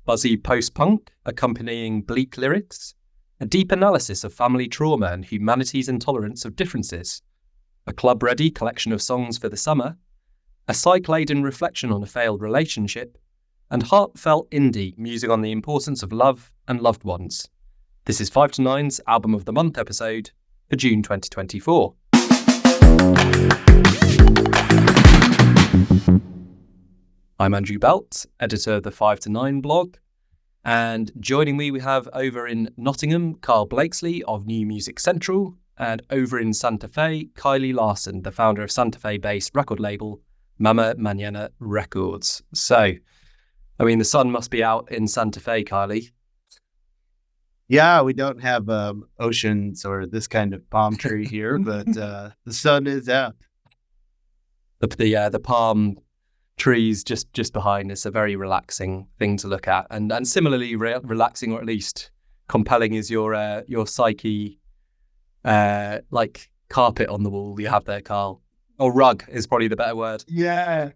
buzzy post-punk accompanying bleak lyrics, a deep analysis of family trauma and humanity's intolerance of differences, a club-ready collection of songs for the summer, a psych-laden reflection on a failed relationship, and heartfelt indie music on the importance of love and loved ones. This is 5 to 9's Album of the Month episode for June 2024. I'm Andrew Belt, editor of the 5 to 9 blog, and joining me we have over in Nottingham, Karl Blakesley of New Music Central, and over in Santa Fe, Kiley Larsen, the founder of Santa Fe-based record label Mañana Records. So, I mean, the sun must be out in Santa Fe, Kiley. Yeah, we don't have oceans or this kind of palm tree here, but the sun is out. The palm trees just behind us, a very relaxing thing to look at, and similarly relaxing, or at least compelling, is your psyche, like carpet on the wall you have there, Karl, or rug is probably the better word. Yeah.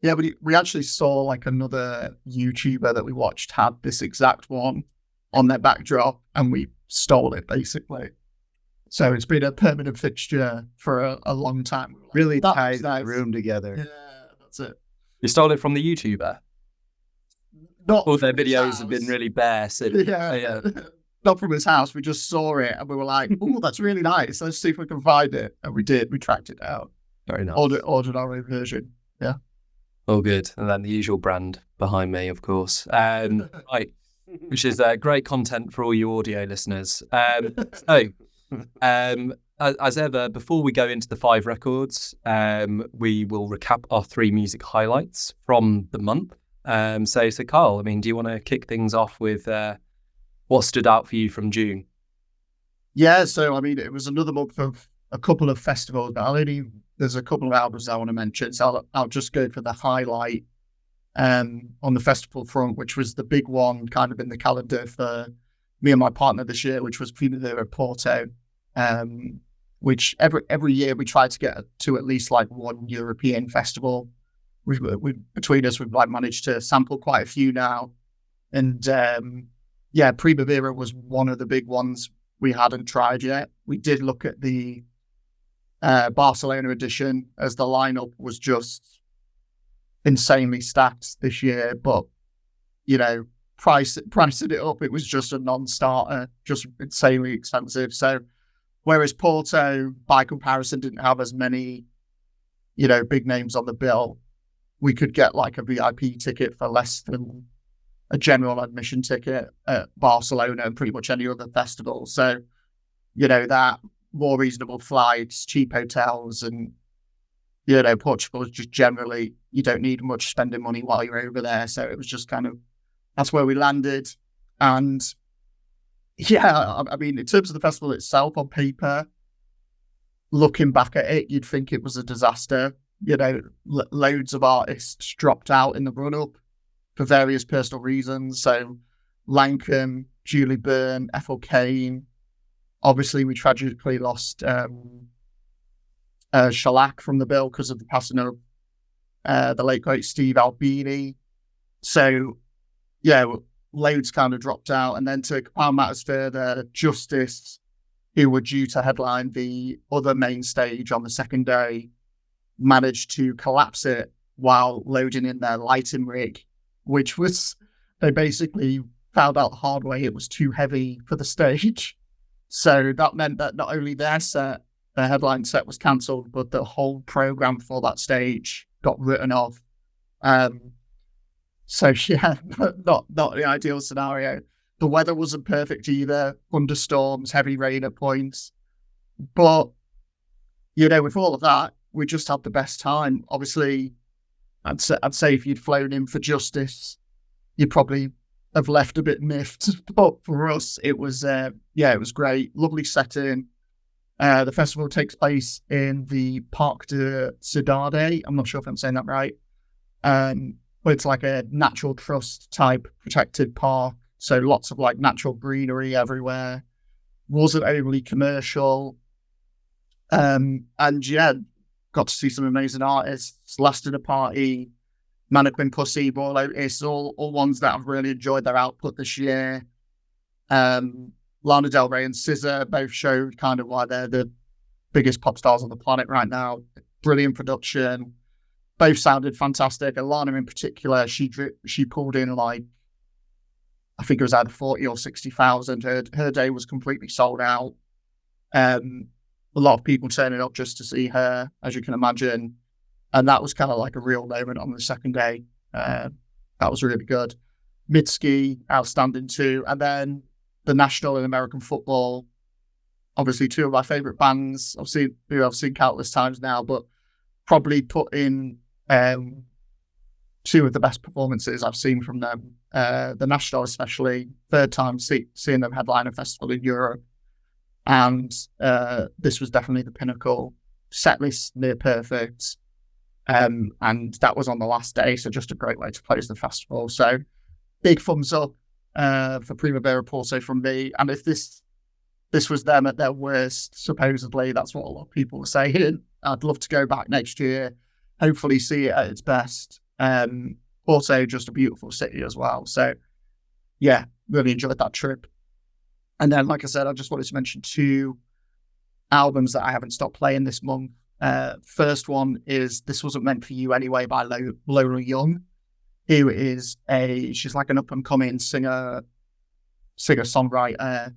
We actually saw like another YouTuber that we watched had this exact one on their backdrop, and we stole it basically. So it's been a permanent fixture for a long time. Really ties the room together. Yeah, that's it. You stole it from the YouTuber? Not all their videos have been really bare. So, yeah. Not from his house. We just saw it and we were like, "Oh, that's really nice. Let's see if we can find it." And we did. We tracked it out. Very nice. Ordered our own version. Yeah. Oh, good. And then the usual brand behind me, of course. Right. Which is great content for all you audio listeners. As ever, before we go into the 5 records, we will recap our 3 music highlights from the month. So Karl, I mean, do you want to kick things off with what stood out for you from June? Yeah, so I mean, it was another month of a couple of festivals, but there's a couple of albums I want to mention, so I'll just go for the highlight on the festival front, which was the big one kind of in the calendar for me and my partner this year, which was Primavera Porto, which every year we try to get to at least like one European festival. We between us, we've like managed to sample quite a few now, and Primavera was one of the big ones we hadn't tried yet. We did look at the Barcelona edition, as the lineup was just insanely stacked this year, but pricing it up, it was just a non-starter, just insanely expensive. So whereas Porto by comparison didn't have as many big names on the bill, we could get like a VIP ticket for less than a general admission ticket at Barcelona and pretty much any other festival. So that more reasonable flights, cheap hotels, and Portugal is just generally, you don't need much spending money while you're over there. So it was just kind of, that's where we landed. And yeah, I mean, in terms of the festival itself, on paper, looking back at it, you'd think it was a disaster. Loads of artists dropped out in the run-up for various personal reasons. So Lankum, Julie Byrne, Ethel Cain. Obviously, we tragically lost Shellac from the bill because of the passing of the late great Steve Albini. So yeah, loads kind of dropped out. And then to compound matters further, Justice, who were due to headline the other main stage on the second day, managed to collapse it while loading in their lighting rig, which was, they basically found out the hard way it was too heavy for the stage. So that meant that not only their headline set was cancelled, but the whole program for that stage got written off. So yeah, not the ideal scenario. The weather wasn't perfect either. Thunderstorms, heavy rain at points. But, with all of that, we just had the best time. Obviously, I'd say if you'd flown in for Justice, you'd probably have left a bit miffed. But for us, it was, it was great. Lovely setting. The festival takes place in the Parc de Cidade. I'm not sure if I'm saying that right. But it's like a natural trust type protected park. So lots of like natural greenery everywhere. Wasn't overly commercial. And yeah, got to see some amazing artists. Last in a party. Mannequin Pussy, Royal Otis, all ones that I've really enjoyed their output this year. Lana Del Rey and SZA both showed kind of why they're the biggest pop stars on the planet right now. Brilliant production. Both sounded fantastic. And Lana in particular, she pulled in like, I think it was either 40 or 60,000. Her day was completely sold out. A lot of people turning up just to see her, as you can imagine. And that was kind of like a real moment on the second day. That was really good. Mitski, outstanding too. And then the National in American football, obviously two of my favourite bands. I've seen countless times now, but probably put in two of the best performances I've seen from them. The National especially, third time seeing them headline a festival in Europe. And this was definitely the pinnacle. Setlist near perfect. And that was on the last day, so just a great way to close the festival. So big thumbs up for Primavera Porto from me. And if this was them at their worst, supposedly, that's what a lot of people were saying. I'd love to go back next year, hopefully see it at its best. Also, just a beautiful city as well. So, yeah, really enjoyed that trip. And then, like I said, I just wanted to mention two albums that I haven't stopped playing this month. First one is This Wasn't Meant for You Anyway by Lola Young, who is she's like an up-and-coming singer-songwriter,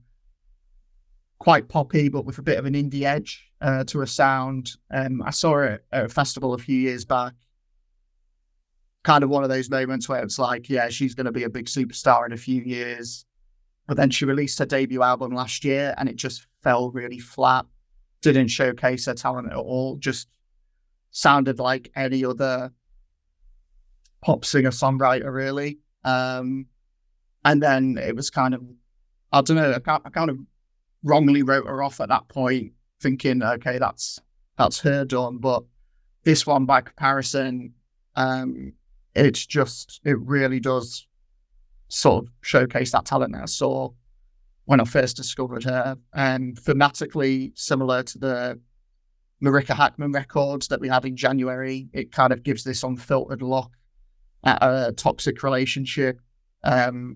quite poppy, but with a bit of an indie edge to her sound. I saw her at a festival a few years back. Kind of one of those moments where it's like, yeah, she's going to be a big superstar in a few years. But then she released her debut album last year and it just fell really flat. Didn't showcase her talent at all. Just sounded like any other pop singer-songwriter, really. And then it was kind of, I don't know, I kind of wrongly wrote her off at that point, thinking, okay, that's her done. But this one, by comparison, it really does sort of showcase that talent that I saw when I first discovered her. And thematically similar to the Marika Hackman records that we had in January, it kind of gives this unfiltered look at a toxic relationship. However,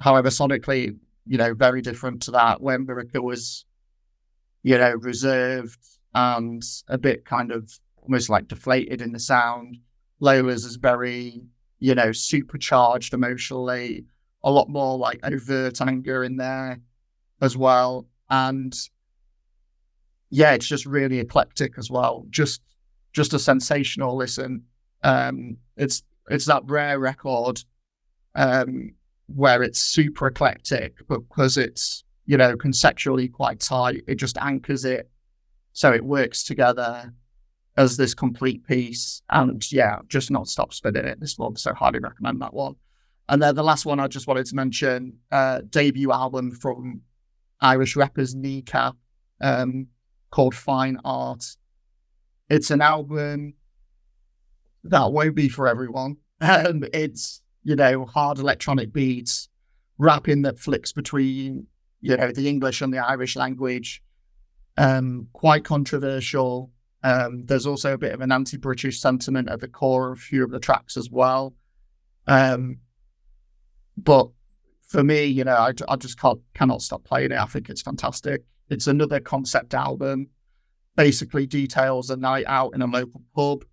sonically, very different to that, when Marika was, reserved and a bit kind of almost like deflated in the sound. Lola's is very, supercharged emotionally, a lot more like overt anger in there as well. And yeah, it's just really eclectic as well. Just a sensational listen. It's that rare record where it's super eclectic, but because it's, conceptually quite tight, it just anchors it. So it works together as this complete piece. And yeah, just not stop spinning it this month. So highly recommend that one. And then the last one I just wanted to mention, debut album from Irish rappers Kneecap, called Fine Art. It's an album that won't be for everyone. It's, hard electronic beats, rapping that flicks between, the English and the Irish language. Quite controversial. There's also a bit of an anti-British sentiment at the core of a few of the tracks as well. But for me, I just cannot stop playing it. I think it's fantastic. It's another concept album. Basically details a night out in a local pub,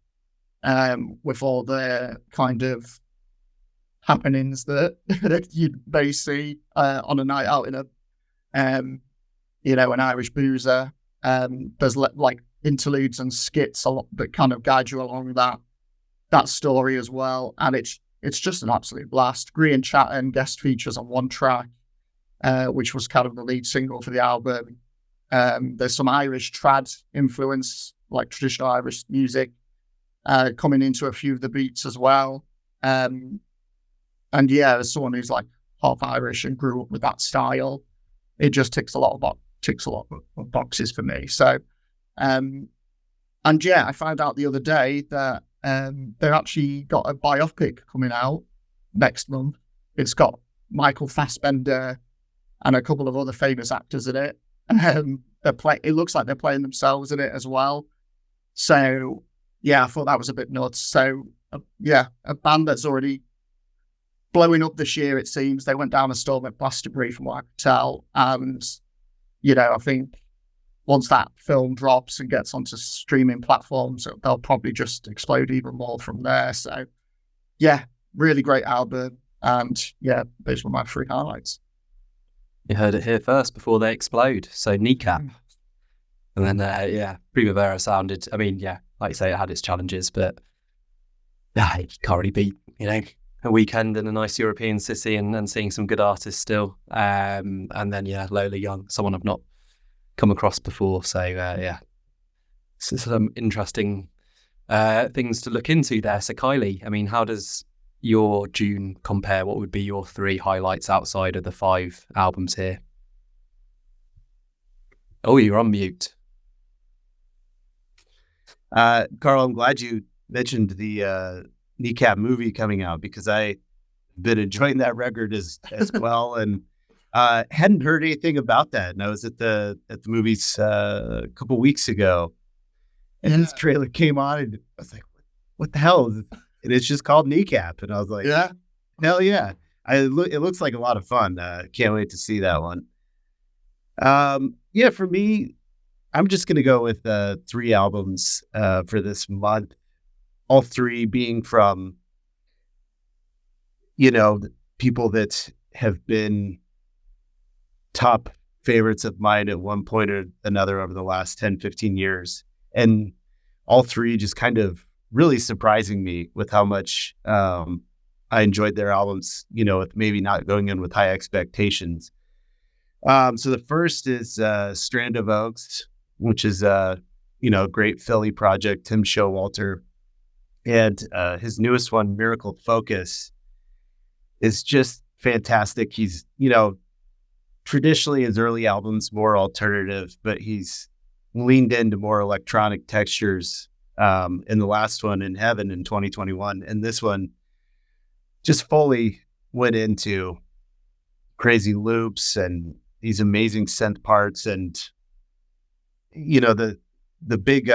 with all the kind of happenings that you may see on a night out in an Irish boozer. There's like interludes and skits a lot that kind of guide you along that story as well. And it's just an absolute blast. Grian Chatton guest features on one track, which was kind of the lead single for the album. There's some Irish trad influence, like traditional Irish music, coming into a few of the beats as well. And yeah, as someone who's like half Irish and grew up with that style, it just ticks a lot of boxes for me. So, and yeah, I found out the other day that they've actually got a biopic coming out next month. It's got Michael Fassbender and a couple of other famous actors in it. It looks like they're playing themselves in it as well. So yeah, I thought that was a bit nuts. So a band that's already blowing up this year, it seems. They went down a storm at Glastonbury from what I could tell. And, I think once that film drops and gets onto streaming platforms, they'll probably just explode even more from there. So, yeah, really great album. And, those were my 3 highlights. You heard it here first before they explode. So, Kneecap. And then, Primavera sounded, like you say, it had its challenges, but you can't really beat, a weekend in a nice European city and seeing some good artists still. And then, Lola Young, someone I've not come across before. So, some interesting things to look into there. So, Kylie, how does your June compare? What would be your 3 highlights outside of the 5 albums here? Oh, you're on mute. Karl, I'm glad you mentioned the Kneecap movie coming out, because I've been enjoying that record as well, and hadn't heard anything about that. And I was at the movies a couple weeks ago, and this trailer came on, and I was like, "What the hell?" And it's just called Kneecap, and I was like, "Yeah, hell yeah!" It looks like a lot of fun. Can't wait to see that one. For me, I'm just gonna go with 3 albums for this month. All 3 being from, people that have been top favorites of mine at one point or another over the last 10, 15 years. And all 3 just kind of really surprising me with how much I enjoyed their albums, with maybe not going in with high expectations. So the first is Strand of Oaks, which is a great Philly project, Tim Showalter. And his newest one, Miracle Focus, is just fantastic. He's, traditionally his early albums more alternative, but he's leaned into more electronic textures in the last one, In Heaven, in 2021. And this one just fully went into crazy loops and these amazing synth parts. And, the big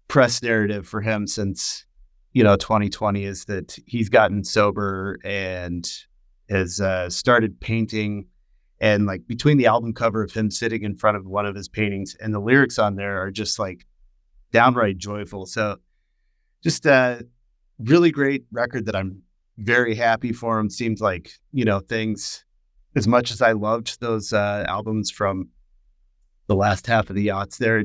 press narrative for him since 2020 is that he's gotten sober and has started painting, and like between the album cover of him sitting in front of one of his paintings and the lyrics on there are just like downright joyful. So just a really great record that I'm very happy for him. Seems like things, as much as I loved those albums from the last half of the Yachts there,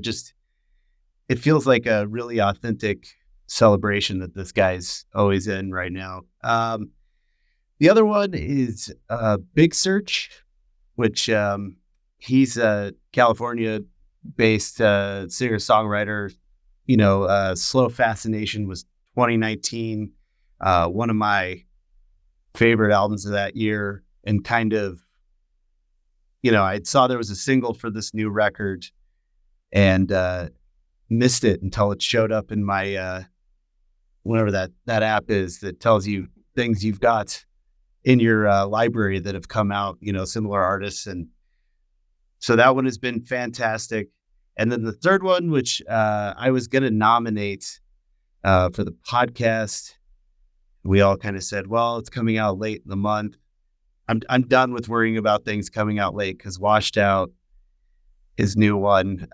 it feels like a really authentic celebration that this guy's always in right now. The other one is Big Search, which he's a California-based singer-songwriter. Slow Fascination was 2019, one of my favorite albums of that year, and kind of, I saw there was a single for this new record and missed it until it showed up in my whatever that app is that tells you things you've got in your library that have come out, similar artists. And so that one has been fantastic. And then the third one, which I was going to nominate for the podcast, we all kind of said, well, it's coming out late in the month. I'm done with worrying about things coming out late, because Washed Out, his new one,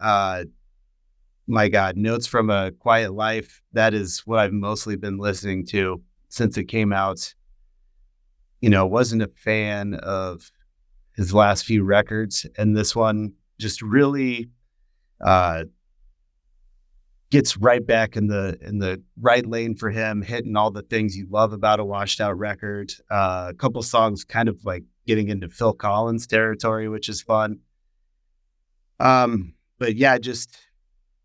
my God, Notes from a Quiet Life, that is what I've mostly been listening to since it came out. Wasn't a fan of his last few records, and this one just really gets right back in the right lane for him, hitting all the things you love about a Washed Out record. A couple songs kind of like getting into Phil Collins territory, which is fun. But yeah, just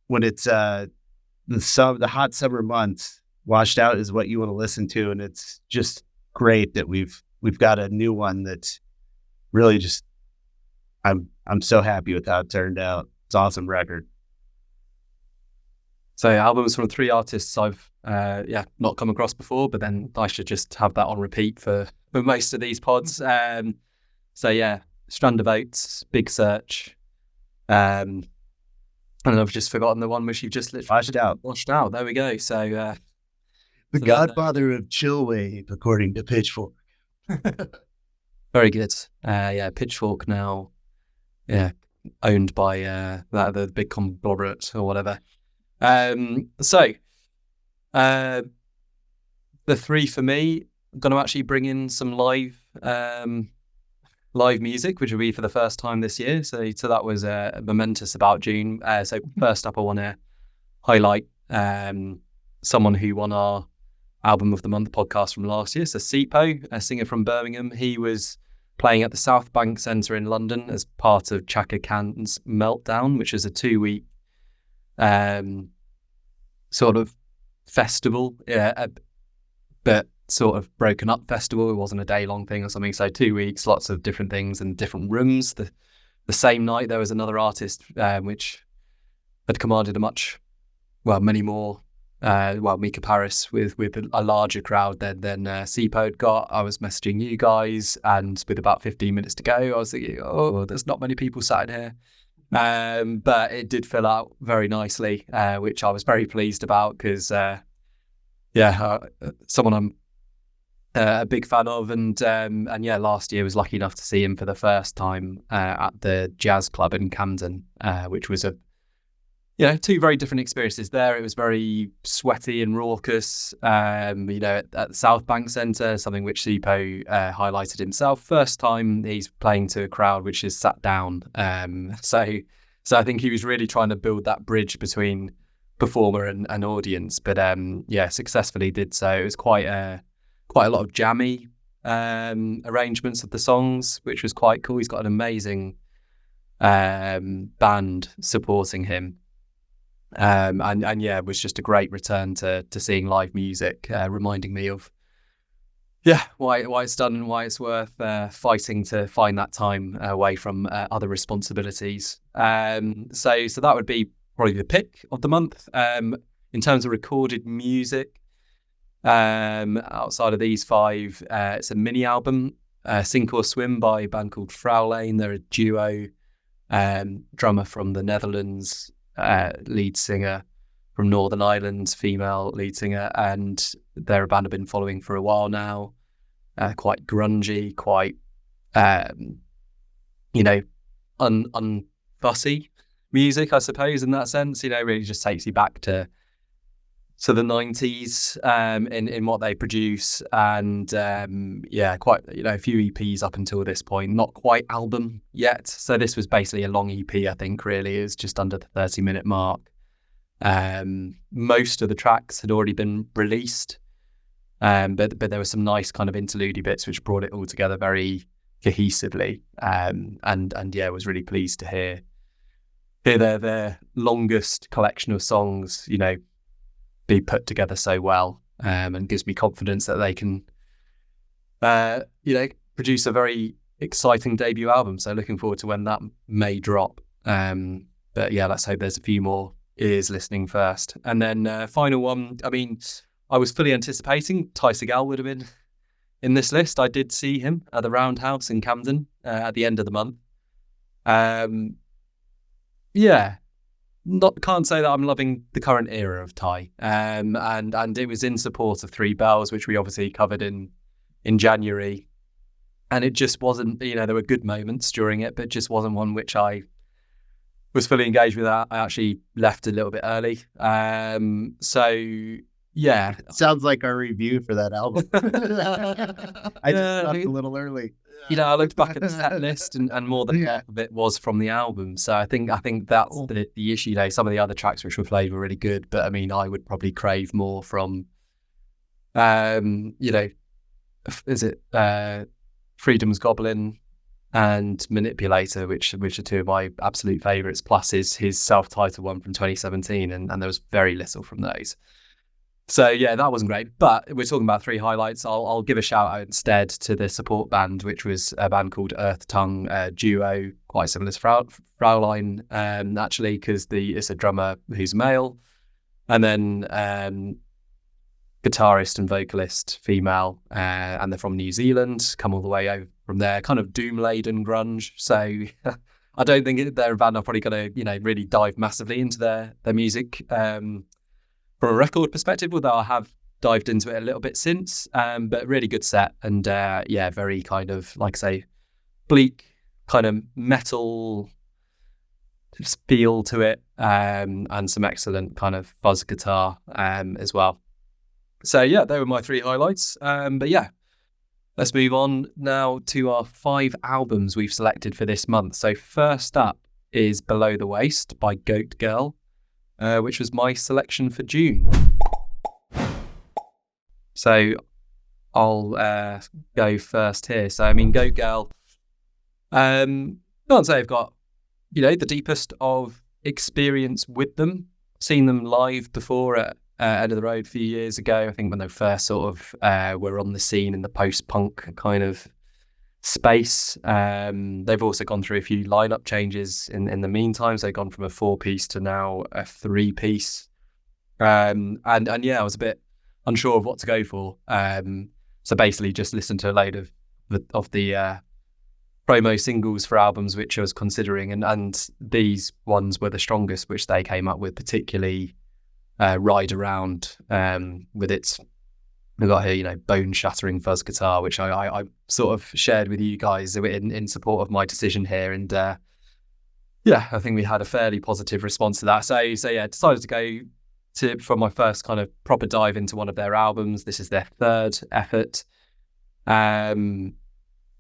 when it's the hot summer months, Washed Out is what you want to listen to, and it's just great that we've got a new one that really just I'm so happy with how it turned out. It's an awesome record. So albums from 3 artists I've not come across before, but then I should just have that on repeat for most of these pods. Strand of Oats, Big Search, and I've just forgotten the one which you've just literally Washed Out. Washed Out. There we go. So The godfather of chillwave, according to Pitchfork. Very good. Pitchfork now, owned by the big conglomerate or whatever. The three for me, I'm going to actually bring in some live music, which will be for the first time this year. So that was momentous about June. So first up, I want to highlight someone who won our Album of the Month podcast from last year. So Sipo, a singer from Birmingham. He was playing at the South Bank Centre in London as part of Chaka Khan's Meltdown, which is a 2-week sort of festival, but sort of broken up festival. It wasn't a day-long thing or something. So 2 weeks, lots of different things and different rooms. The same night, there was another artist which had commanded many more. Mika Paris with a larger crowd than Sipo had got. I was messaging you guys, and with about 15 minutes to go, I was thinking, there's not many people sat in here. But it did fill out very nicely, which I was very pleased about because, someone I'm a big fan of, and last year was lucky enough to see him for the first time at the Jazz Club in Camden, which was two very different experiences there. It was very sweaty and raucous, at the South Bank Centre, something which Sipo highlighted himself. First time he's playing to a crowd which is sat down. So I think he was really trying to build that bridge between performer and audience, but successfully did so. It was quite a lot of jammy arrangements of the songs, which was quite cool. He's got an amazing band supporting him. It was just a great return to seeing live music, reminding me of why it's done and why it's worth fighting to find that time away from other responsibilities. So that would be probably the pick of the month. In terms of recorded music, outside of these five, it's a mini album, Sink or Swim by a band called Fraulein. They're a duo, drummer from the Netherlands, lead singer from Northern Ireland, female lead singer, and they're a band I've been following for a while now. Quite grungy, quite unfussy music, I suppose, in that sense. Really just takes you back to the 90s in what they produce, and quite a few EPs up until this point, not quite album yet. So this was basically a long EP, I think. Really, it was just under the 30-minute mark. Most of the tracks had already been released, but there were some nice kind of interlude bits which brought it all together very cohesively. Was really pleased to hear their longest collection of songs, be put together so well, and gives me confidence that they can, produce a very exciting debut album. So looking forward to when that may drop. Let's hope there's a few more ears listening first. And then final one, I was fully anticipating Ty Segall would have been in this list. I did see him at the Roundhouse in Camden at the end of the month. Can't say that I'm loving the current era of Ty. And it was in support of Three Bells, which we obviously covered in January. And it just wasn't, there were good moments during it, but it just wasn't one which I was fully engaged with. I actually left a little bit early. Sounds like our review for that album. I just left a little early. I looked back at the set list, and more than half of it was from the album. So I think that's the issue. Some of the other tracks which were played were really good, but I would probably crave more from, is it Freedom's Goblin and Manipulator, which are two of my absolute favourites, plus his self-titled one from 2017, and there was very little from those. So that wasn't great, but we're talking about three highlights. I'll give a shout out instead to the support band, which was a band called Earth Tongue, duo, quite similar to Fraulein, actually, because it's a drummer who's male, and then guitarist and vocalist female, and they're from New Zealand, come all the way over from there, kind of doom-laden grunge. So I don't think they're a band I'm probably going to really dive massively into their music. From a record perspective, although I have dived into it a little bit since, but really good set, and very kind of, like I say, bleak kind of metal feel to it, and some excellent kind of fuzz guitar as well. So yeah, they were my 3 highlights. But yeah, let's move on now to our 5 albums we've selected for this month. So first up is Below the Waist by Goat Girl, which was my selection for June. So I'll go first here. So I mean, Goat Girl, I can't say I've got, the deepest of experience with them. Seen them live before at End of the Road a few years ago. I think when they first sort of were on the scene in the post-punk kind of space. They've also gone through a few lineup changes in the meantime. So they've gone from a 4-piece to now a 3-piece. And yeah, I was a bit unsure of what to go for. So basically just listened to a load of the promo singles for albums which I was considering, and these ones were the strongest which they came up with, particularly Ride Around, with its, we've got here, bone-shattering fuzz guitar, which I sort of shared with you guys in support of my decision here, and I think we had a fairly positive response to that. So yeah, decided to go for my first kind of proper dive into one of their albums. This is their 3rd effort.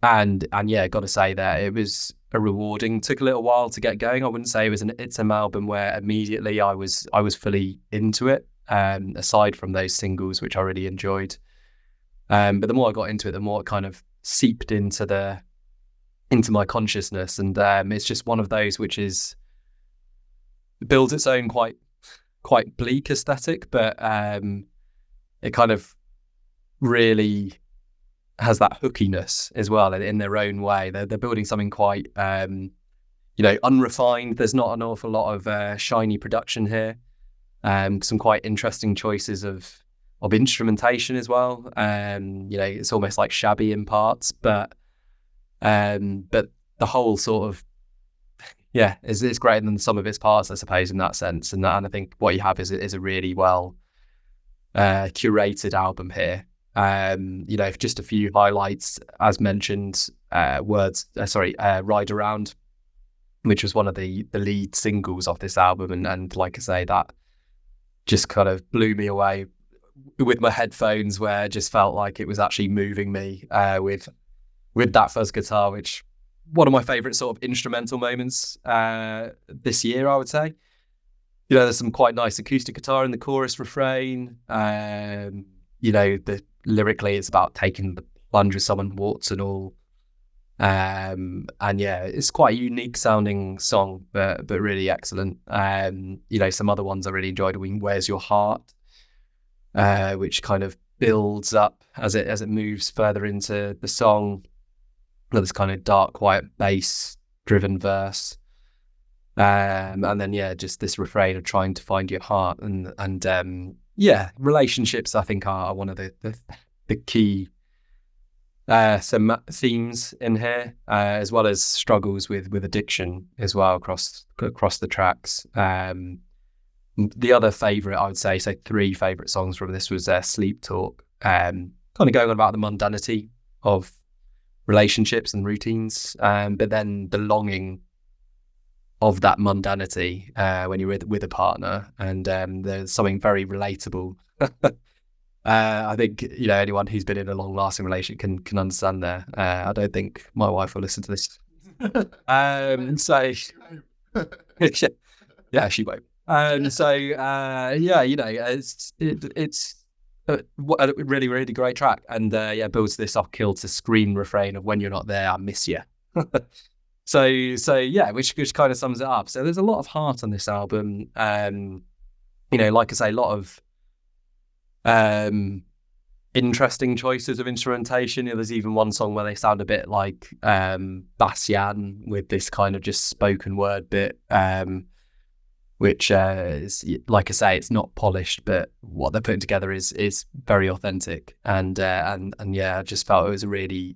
And yeah, got to say that it was took a little while to get going. I wouldn't say it's an album where immediately I was fully into it, aside from those singles, which I really enjoyed. But the more I got into it, the more it kind of seeped into my consciousness. And it's just one of those which builds its own quite bleak aesthetic, but it kind of really has that hookiness as well in their own way. They're building something quite unrefined. There's not an awful lot of shiny production here. Some quite interesting choices of instrumentation as well. It's almost like shabby in parts, but the whole sort of is greater than the sum of its parts, I suppose, in that sense. And I think what you have is a really well curated album here. Just a few highlights, as mentioned, Ride Around, which was one of the lead singles off this album, and like I say, that just kind of blew me away with my headphones, where it just felt like it was actually moving me with that fuzz guitar, which one of my favorite sort of instrumental moments this year, I would say. There's some quite nice acoustic guitar in the chorus refrain. Lyrically, it's about taking the plunge with someone, warts and all. And yeah, it's quite a unique sounding song, but really excellent. Some other ones I really enjoyed. Where's Your Heart, which kind of builds up as it moves further into the song. This kind of dark, quiet bass driven verse. And then just this refrain of trying to find your heart, and relationships, I think, are one of the key some themes in here, as well as struggles with addiction as well across the tracks. The other favourite, I would say, so 3 favourite songs from this was Sleep Talk, kind of going on about the mundanity of relationships and routines, but then the longing of that mundanity when you're with a partner, and there's something very relatable. I think anyone who's been in a long-lasting relationship can understand there. I don't think my wife will listen to this. So yeah, she won't. It's a really, really great track, and builds this off-kilter scream refrain of "When you're not there, I miss you." So yeah, which kind of sums it up. So there's a lot of heart on this album. Like I say, a lot of interesting choices of instrumentation. There's even one song where they sound a bit like Bastian, with this kind of just spoken word bit, which is, like I say, it's not polished, but what they're putting together is very authentic. And I just felt it was a really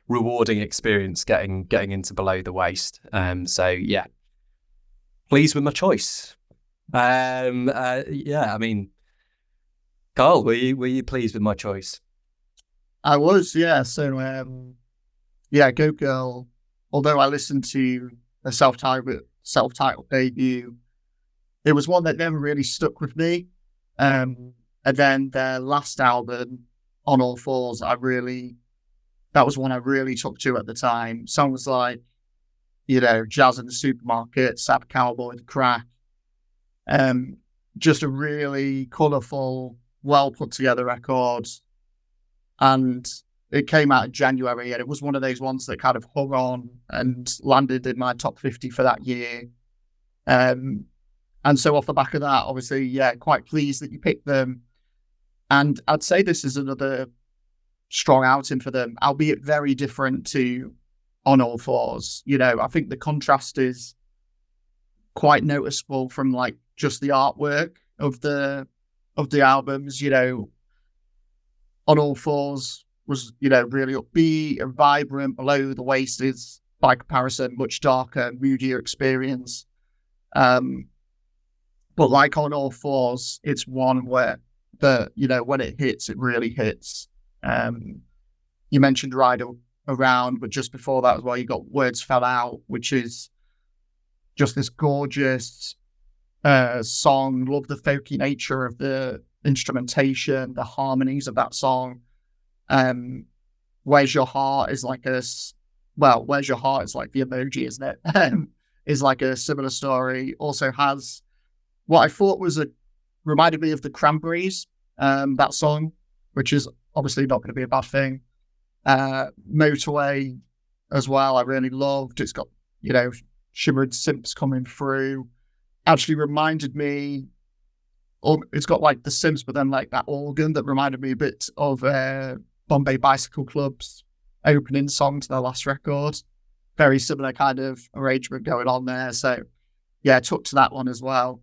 rewarding experience getting into Below the Waist. So yeah, pleased with my choice. I mean, Karl, were you pleased with my choice? I was, yeah. So, yeah, Go Girl. Although I listened to the self-titled debut, it was one that never really stuck with me. And then their last album, On All Fours, that was one I really took to at the time. Songs like, Jazz in the Supermarket, Sap Cowboy, The Crack. Just a really colourful, well put together record. And it came out in January, and it was one of those ones that kind of hung on and landed in my top 50 for that year. And so off the back of that, obviously, yeah, quite pleased that you picked them. And I'd say this is another strong outing for them, albeit very different to On All Fours. I think the contrast is quite noticeable from like just the artwork of the albums. On All Fours was, really upbeat and vibrant. Below the Waist is, by comparison, much darker, moodier experience. But like On All Fours, it's one where when it hits, it really hits. You mentioned Ride Around, but just before that as well, you got Words Fell Out, which is just this gorgeous song. Love the folky nature of the instrumentation, the harmonies of that song. Where's Your Heart is like Where's Your Heart is like the emoji, isn't it? Is like a similar story. Also has what I thought reminded me of the Cranberries, that song, which is obviously not going to be a bad thing. Motorway as well, I really loved. It's got, shimmered synths coming through. Actually reminded me, it's got like the synths, but then like that organ that reminded me a bit of Bombay Bicycle Club's opening song to their last record. Very similar kind of arrangement going on there. So yeah, took to that one as well.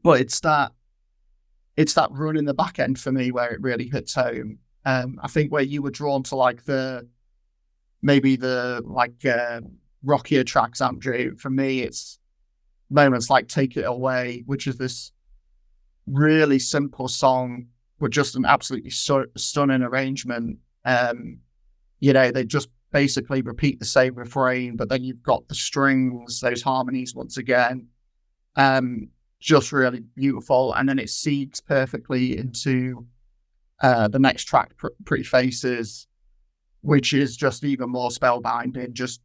But it's that run in the back end for me where it really hits home. I think where you were drawn to like maybe the rockier tracks, Andrew, for me it's moments like Take It Away, which is this really simple song with just an absolutely stunning arrangement. They just basically repeat the same refrain, but then you've got the strings, those harmonies once again. Just really beautiful. And then it seeps perfectly into the next track, Pretty Faces, which is just even more spellbinding. Just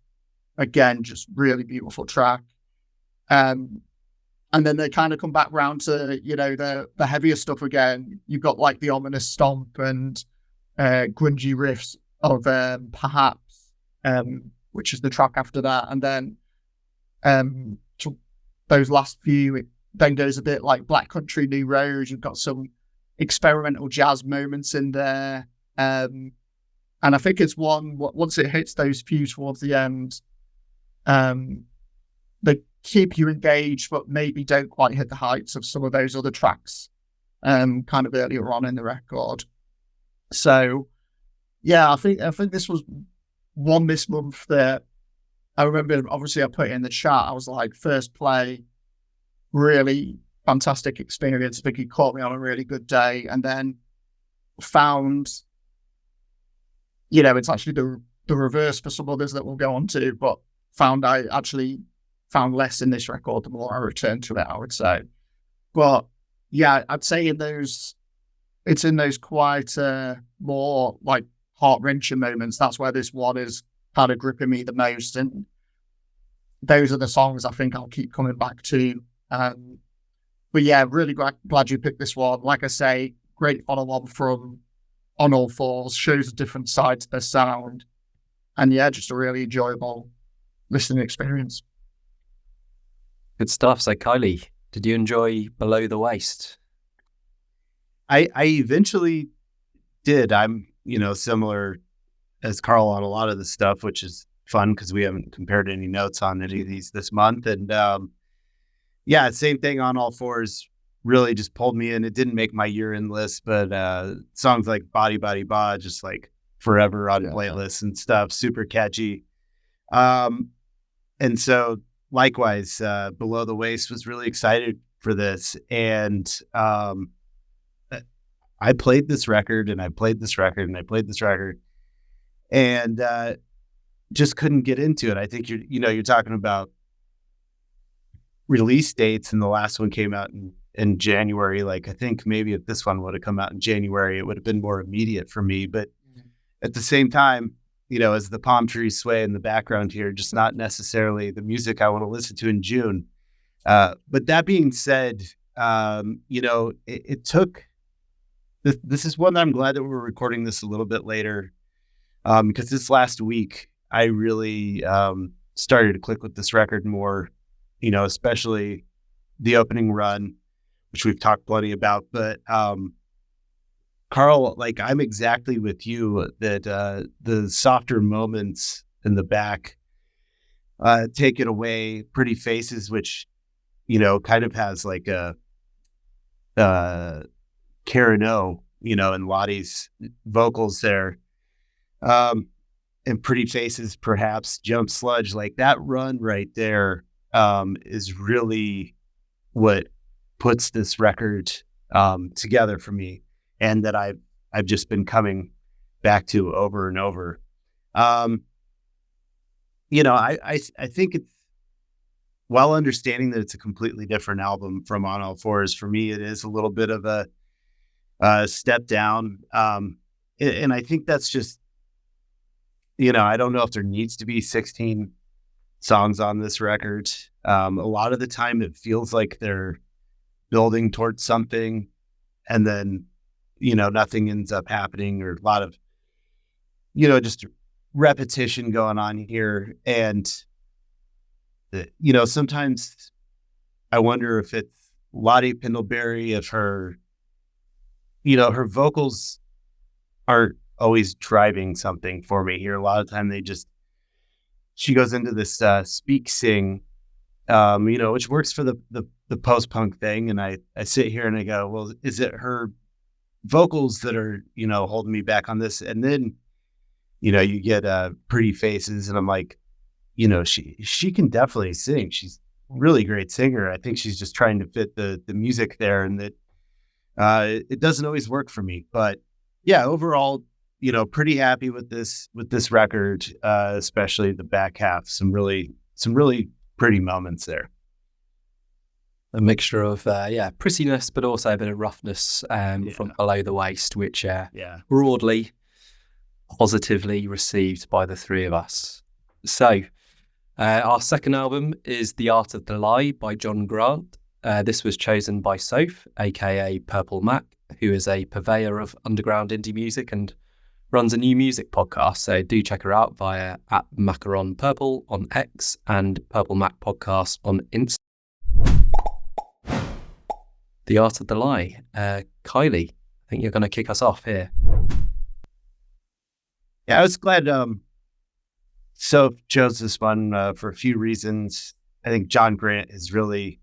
really beautiful track. And then they kind of come back round to, the heavier stuff again. You've got like the ominous stomp and grungy riffs of Perhaps, which is the track after that. And then to those last few, it then goes a bit like Black Country, New Road. You've got some experimental jazz moments in there. And I think it's once it hits those few towards the end, they keep you engaged, but maybe don't quite hit the heights of some of those other tracks kind of earlier on in the record. So, yeah, I think this was one this month that I remember, obviously I put it in the chat, I was like, first play, really fantastic experience. I think he caught me on a really good day, and then found, it's actually the reverse for some others that we'll go on to, but I actually found less in this record the more I returned to it, I would say. But yeah, I'd say it's in those quieter, more like heart-wrenching moments, that's where this one is kind of gripping me the most. And those are the songs I think I'll keep coming back to. But yeah, really glad you picked this one. Like I say, great follow-on from On All Fours, shows a different side to their sound. And yeah, just a really enjoyable listening experience. Good stuff. So Kiley, did you enjoy Below the Waist? I eventually did. I'm, similar as Karl on a lot of the stuff, which is fun because we haven't compared any notes on any of these this month. And yeah, same thing. On All Fours really just pulled me in. It didn't make my year-end list, but songs like Body Body Ba, just like forever on playlists and stuff, super catchy. And so likewise, Below the Waist was really excited for this. And I played this record and I played this record and I played this record and just couldn't get into it. I think you're talking about release dates, and the last one came out in January. Like, I think maybe if this one would have come out in January, it would have been more immediate for me. But at the same time, as the palm trees sway in the background here, just not necessarily the music I want to listen to in June. But that being said, it took, this is one that I'm glad that we're recording this a little bit later, because this last week, I really started to click with this record more, especially the opening run, which we've talked plenty about. But Karl, like, I'm exactly with you that the softer moments in the back take it away. Pretty Faces, which, kind of has like a Karen O, and Lottie's vocals there. And Pretty Faces, perhaps Jump Sludge, like that run right there is really what puts this record together for me, and that I've just been coming back to over and over. I think it's, while understanding that it's a completely different album from On All Fours, for me it is a little bit of a step down, and I think that's just, I don't know if there needs to be 16 songs on this record. A lot of the time it feels like they're building towards something, and then, nothing ends up happening, or a lot of, just repetition going on here. And, sometimes I wonder if it's Lottie Pendlebury, if her vocals aren't always driving something for me here. A lot of the time she goes into this speak sing, which works for the post-punk thing. And I sit here and I go, well, is it her vocals that are, holding me back on this? And then, you get Pretty Faces, and I'm like, she can definitely sing. She's a really great singer. I think she's just trying to fit the music there, and that it doesn't always work for me. But yeah, overall, pretty happy with this record, especially the back half. Some really pretty moments there. A mixture of prettiness, but also a bit of roughness from below the waist, which broadly positively received by the three of us. So our second album is The Art of the Lie by John Grant. This was chosen by Soph, aka Purple Mac, who is a purveyor of underground indie music and runs a new music podcast. So do check her out via @MacaronPurple on X and Purple Mac Podcast on Insta. The Art of the Lie. Kiley, I think you're going to kick us off here. Yeah, I was glad Soph chose this one for a few reasons. I think John Grant has really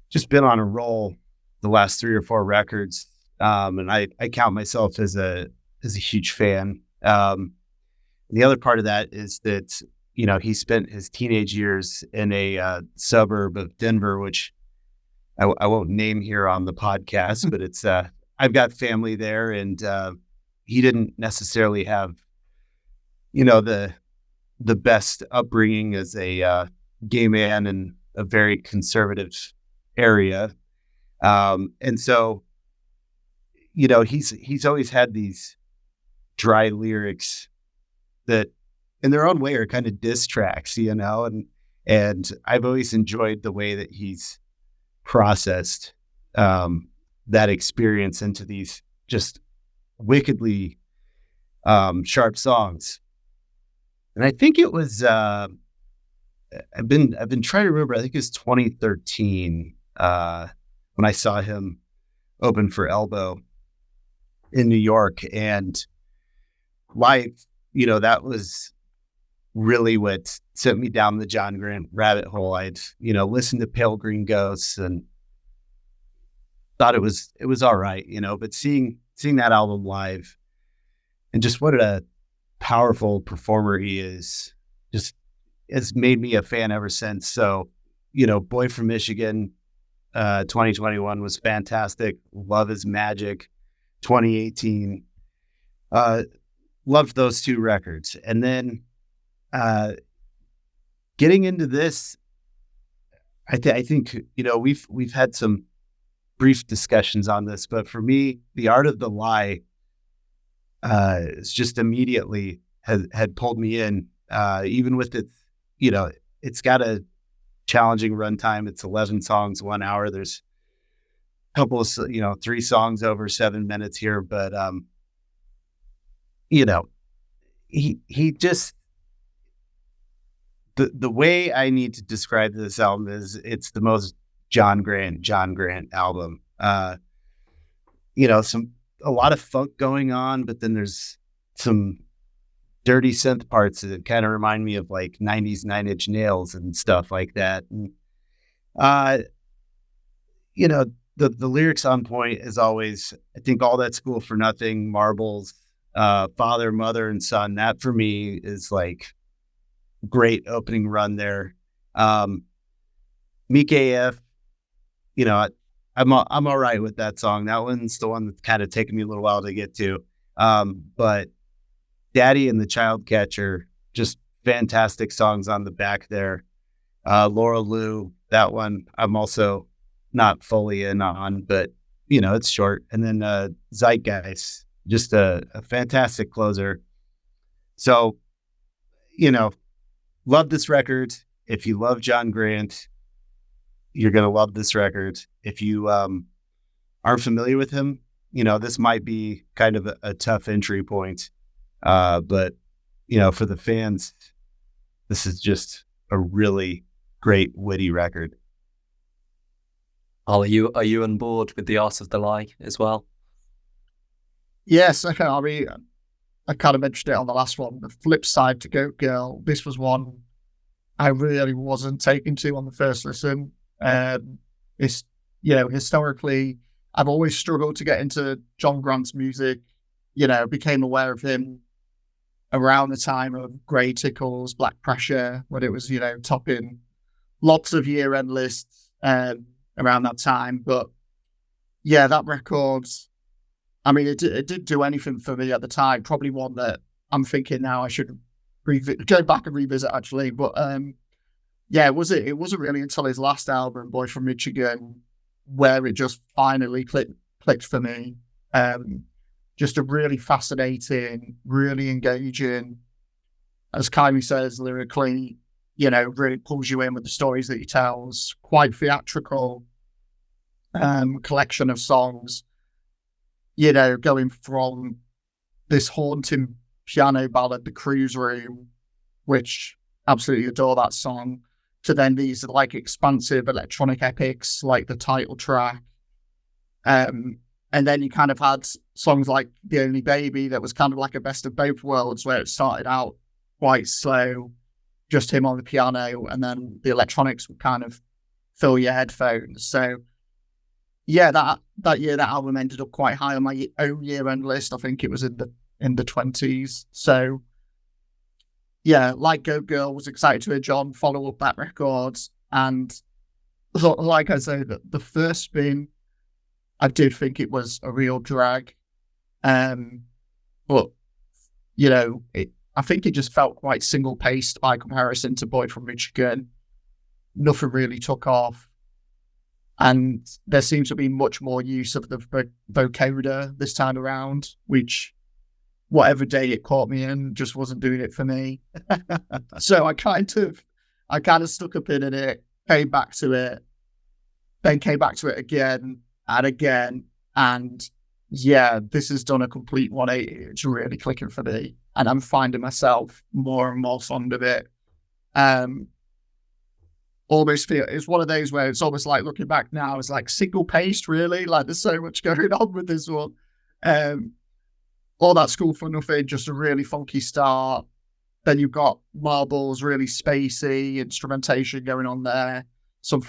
just been on a roll the last 3 or 4 records, and I count myself as a huge fan. The other part of that is that, he spent his teenage years in a suburb of Denver, which I won't name here on the podcast, but it's I've got family there, and he didn't necessarily have, the best upbringing as a gay man in a very conservative area, and so, he's always had these dry lyrics that, in their own way, are kind of diss tracks, and I've always enjoyed the way that he's processed that experience into these just wickedly sharp songs. And I think it was I've been trying to remember. I think it was 2013 when I saw him open for Elbow in New York, and live, that was really what sent me down the John Grant rabbit hole. I'd, listened to Pale Green Ghosts and thought it was all right, but seeing that album live, and just what a powerful performer he is, just has made me a fan ever since. So, Boy from Michigan, 2021 was fantastic. Love Is Magic. 2018. Loved those two records. And then getting into this, I think, you know, we've had some brief discussions on this, but for me, The Art of the Lie is just immediately had pulled me in, even with its, you know, it's got a challenging runtime. It's 11 songs, 1 hour. There's a couple of, you know, 3 songs over 7 minutes here, but you know, he just, the way I need to describe this album is it's the most John Grant album. You know, a lot of funk going on, but then there's some dirty synth parts that kind of remind me of like 90s Nine Inch Nails and stuff like that. And, you know, the lyrics on point as always. I think All That School for Nothing, Marbles, Father, Mother, and Son. That for me is like great opening run there. Meek AF, you know, I'm all right with that song. That one's the one that's kind of taken me a little while to get to. But Daddy and the Child Catcher, just fantastic songs on the back there. Laura Lou, that one I'm also not fully in on, but you know, it's short. And then Zeitgeist, just a fantastic closer. So, you know, love this record. If you love John Grant, you're going to love this record. If you aren't familiar with him, you know, this might be kind of a tough entry point. But, you know, for the fans, this is just a really great, witty record. Are you on board with The Art of the Lie as well? Yes, okay. I mean, I kind of mentioned it on the last one. The flip side to Goat Girl, this was one I really wasn't taken to on the first listen. It's, you know, historically, I've always struggled to get into John Grant's music. You know, became aware of him around the time of Grey Tickles, Black Pressure, when it was, you know, topping lots of year-end lists around that time. But yeah, that record, I mean, it didn't do anything for me at the time. Probably one that I'm thinking now I should go back and revisit, actually. But yeah, it wasn't really until his last album, Boy from Michigan, where it just finally clicked for me. Just a really fascinating, really engaging, as Kiley says, lyrically, you know, really pulls you in with the stories that he tells. Quite theatrical collection of songs, you know, going from this haunting piano ballad, The Cruise Room, which absolutely adore that song, to then these like expansive electronic epics like the title track. And then you kind of had songs like The Only Baby that was kind of like a best of both worlds, where it started out quite slow, just him on the piano, and then the electronics would kind of fill your headphones. So yeah, that year that album ended up quite high on my own year-end list. I think it was in the 20s. So yeah, like Goat Girl, was excited to hear John follow up that record. And like I say, the first spin, I did think it was a real drag. But, you know, I think it just felt quite single-paced by comparison to Boy from Michigan. Nothing really took off. And there seems to be much more use of the vocoder this time around, which, whatever day it caught me in, just wasn't doing it for me. So I kind of stuck a pin in it, came back to it, then came back to it again and again. And yeah, this has done a complete 180. It's really clicking for me. And I'm finding myself more and more fond of it. Almost feel it's one of those where it's almost like looking back now, it's like single paced, really. Like there's so much going on with this one. All That School for Nothing, just a really funky start. Then you've got Marbles, really spacey instrumentation going on there. Some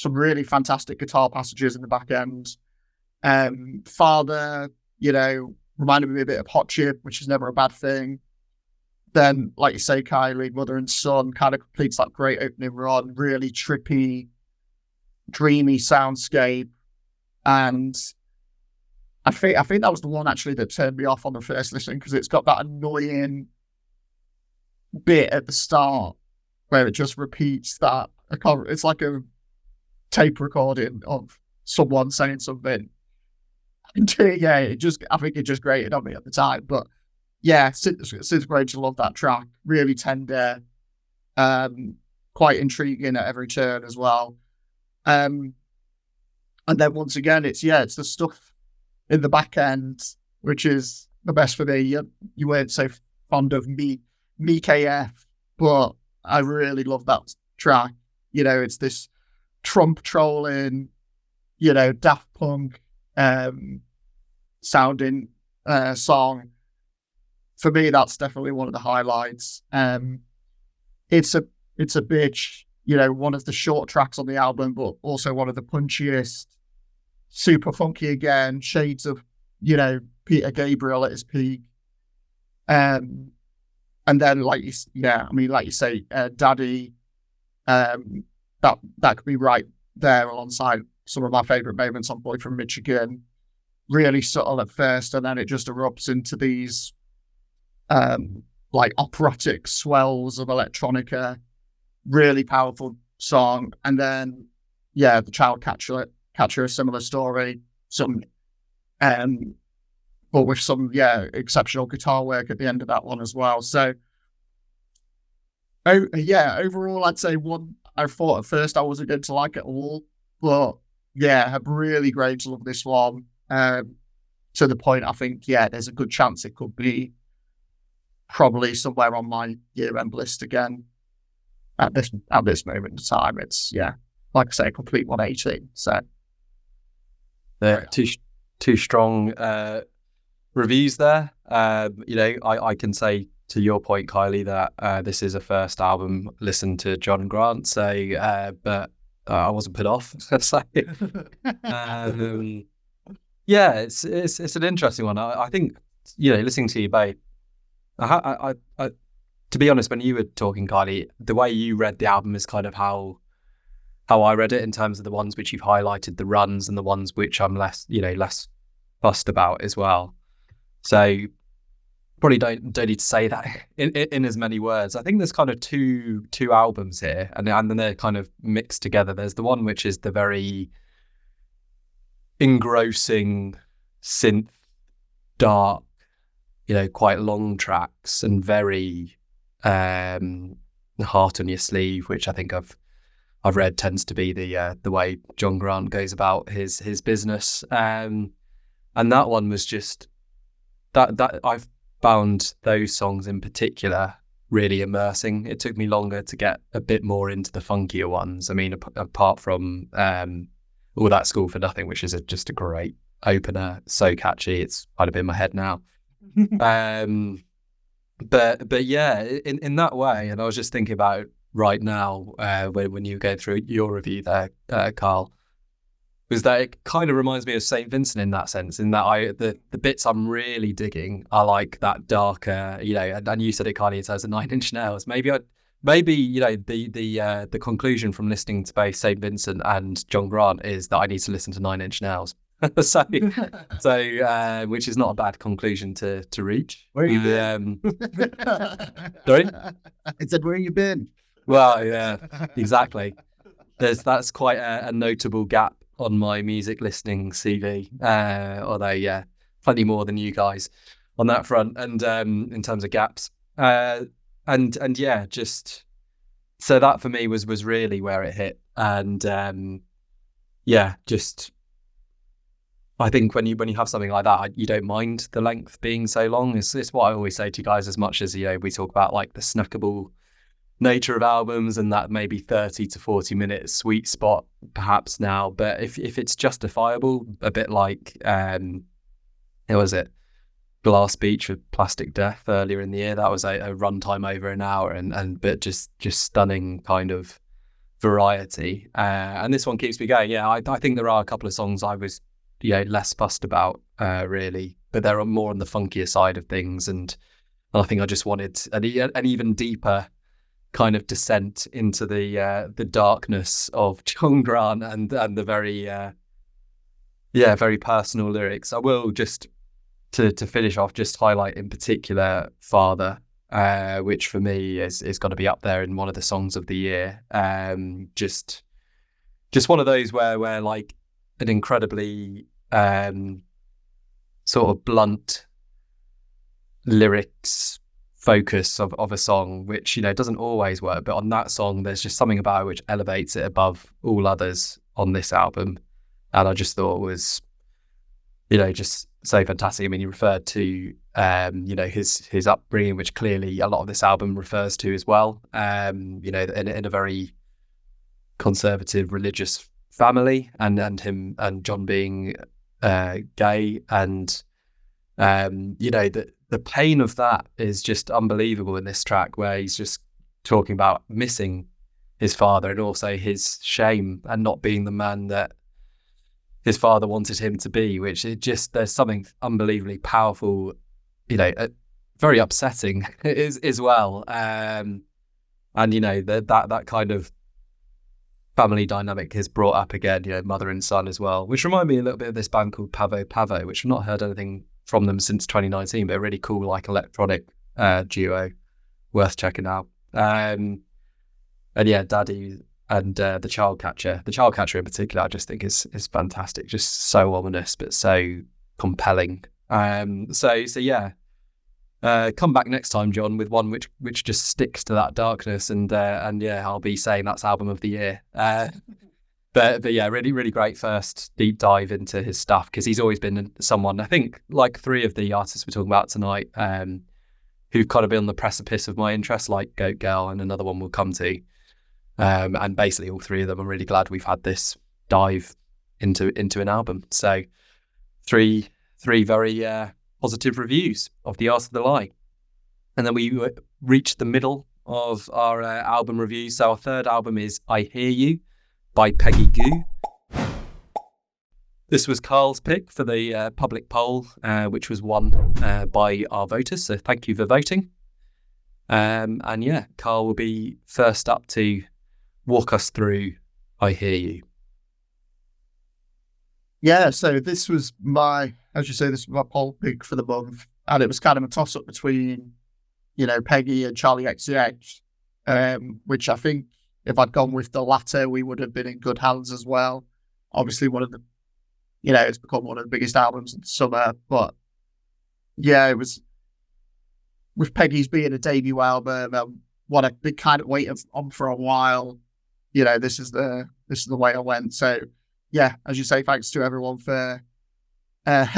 really fantastic guitar passages in the back end. Father, you know, reminded me a bit of Hot Chip, which is never a bad thing. Then, like you say, Kiley, Mother and Son kind of completes that great opening run, really trippy, dreamy soundscape. And I think that was the one actually that turned me off on the first listen, because it's got that annoying bit at the start where it just repeats that. It's like a tape recording of someone saying something. And yeah, I think it just grated on me at the time. But yeah, Sid's Rachel, love that track. Really tender, quite intriguing at every turn as well. And then once again, it's the stuff in the back end, which is the best for me. You weren't so fond of me KF, but I really love that track. It's this Trump trolling, Daft Punk sounding song. For me, that's definitely one of the highlights. It's a bitch, one of the short tracks on the album, but also one of the punchiest. Super funky again, shades of, Peter Gabriel at his peak. And then, like you say, Daddy, that could be right there alongside some of my favourite moments on Boy from Michigan. Really subtle at first, and then it just erupts into these like operatic swells of electronica. Really powerful song. And then, the Child Catcher, a similar story, but with some exceptional guitar work at the end of that one as well. So overall I'd say one I thought at first I wasn't going to like it all, but I've really grown to love this one, to the point I think there's a good chance it could be probably somewhere on my year-end list again at this moment in time. It's like I say, a complete 180. So two strong reviews there. I can say to your point, Kylie, that this is a first album listened to John Grant. So, but I wasn't put off. So, it's an interesting one. I think listening to you both. I to be honest, when you were talking, Kylie, the way you read the album is kind of how I read it, in terms of the ones which you've highlighted, the runs, and the ones which I'm less fussed about as well. So probably don't need to say that in as many words. I think there's kind of two albums here, and then they're kind of mixed together. There's the one which is the very engrossing synth, dark, quite long tracks, and very heart on your sleeve, which I think I've read tends to be the way John Grant goes about his business. And that one was just that I've found those songs in particular really immersing. It took me longer to get a bit more into the funkier ones. I mean, apart from All That School for Nothing, which is just a great opener, so catchy, it's kind of in my head now. But yeah, in that way, and I was just thinking about right now when you go through your review there, Karl, was that it kind of reminds me of St. Vincent in that sense, in that the bits I'm really digging are like that darker, and you said it, Kylie, it has a 9 Inch Nails. Maybe the conclusion from listening to both St. Vincent and John Grant is that I need to listen to 9 Inch Nails. so which is not a bad conclusion to reach. Where you been? Sorry? I said, where you been? Well, yeah, exactly. That's quite a notable gap on my music listening CV. Although, plenty more than you guys on that front. And in terms of gaps, and just so that for me was really where it hit. And just I think when you have something like that, you don't mind the length being so long. It's what I always say to you guys, as much as we talk about like the snackable nature of albums and that maybe 30 to 40 minute sweet spot perhaps now, but if it's justifiable, a bit like what was it, Glass Beach with Plastic Death earlier in the year, that was a runtime over an hour, and but just stunning kind of variety, and this one keeps me going. I think there are a couple of songs I was less fussed about really, but they're more on the funkier side of things, and I think I just wanted an even deeper kind of descent into the darkness of John Grant and the very Yeah, very personal lyrics. I will just to finish off, just highlight in particular Father, which for me is got to be up there in one of the songs of the year. Just one of those where like an incredibly sort of blunt lyrics focus of a song, which, you know, doesn't always work, but on that song there's just something about it which elevates it above all others on this album, and I just thought was, you know, just so fantastic. I mean, he referred to you know, his upbringing, which clearly a lot of this album refers to as well, you know, in a very conservative religious family, and him and John being gay, and you know, the pain of that is just unbelievable in this track, where he's just talking about missing his father and also his shame and not being the man that his father wanted him to be, which it just, there's something unbelievably powerful, you know, very upsetting as well. And, you know, that kind of family dynamic is brought up again, you know, mother and son as well, which remind me a little bit of this band called Pavo Pavo, which I've not heard anything from them since 2019, but a really cool, like, electronic duo, worth checking out. And yeah, Daddy and the Child Catcher in particular, I just think is fantastic, just so ominous but so compelling. So yeah, come back next time, John, with one which just sticks to that darkness, and yeah, I'll be saying that's album of the year. But yeah, really, really great first deep dive into his stuff, because he's always been someone, I think, like three of the artists we're talking about tonight, who've kind of been on the precipice of my interest, like Goat Girl, and another one we'll come to. And basically all three of them, I'm really glad we've had this dive into an album. So three very positive reviews of The Art of the Lie. And then we reached the middle of our album review. So our third album is I Hear You by Peggy Gou. This was Karl's pick for the public poll, which was won by our voters. So thank you for voting. And yeah, Karl will be first up to walk us through I Hear You. Yeah, so this was my poll pick for the month, and it was kind of a toss-up between, you know, Peggy and Charlie XCX, which I think if I'd gone with the latter, we would have been in good hands as well. Obviously, one of the, you know, it's become one of the biggest albums of the summer, but yeah, it was, with Peggy's being a debut album, what I've been kind of waiting on for a while. You know, this is the way I went. So yeah, as you say, thanks to everyone for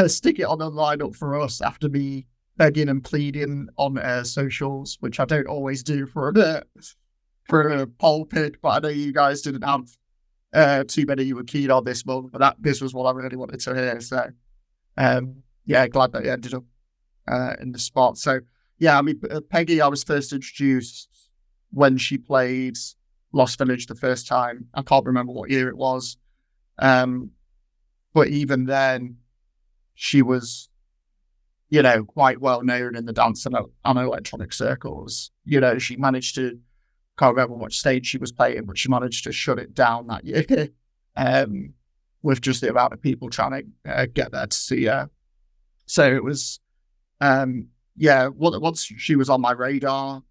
sticking it on the lineup for us after me begging and pleading on socials, which I don't always do for a poll pick, but I know you guys didn't have too many you were keen on this month, but this was what I really wanted to hear. So yeah, glad that you ended up in the spot. So yeah, I mean, Peggy, I was first introduced when she played Lost Village the first time. I can't remember what year it was. But even then, she was, you know, quite well known in the dance and electronic circles. You know, she managed to, can't remember what stage she was playing, but she managed to shut it down that year with just the amount of people trying to get there to see her. So it was, yeah, once she was on my radar,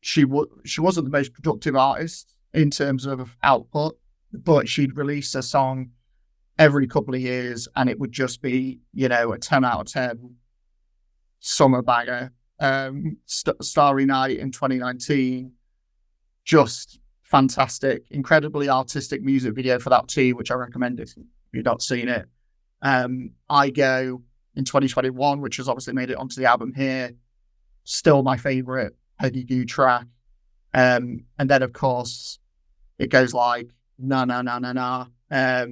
she wasn't the most productive artist in terms of output, but she'd release a song every couple of years and it would just be, you know, a 10 out of 10 summer banger. Starry Night in 2019, just fantastic, incredibly artistic music video for that too, which I recommend if you've not seen it. I Go in 2021, which has obviously made it onto the album here, still my favourite Peggy Gou track. And then of course it goes like Na Na Na Na Na,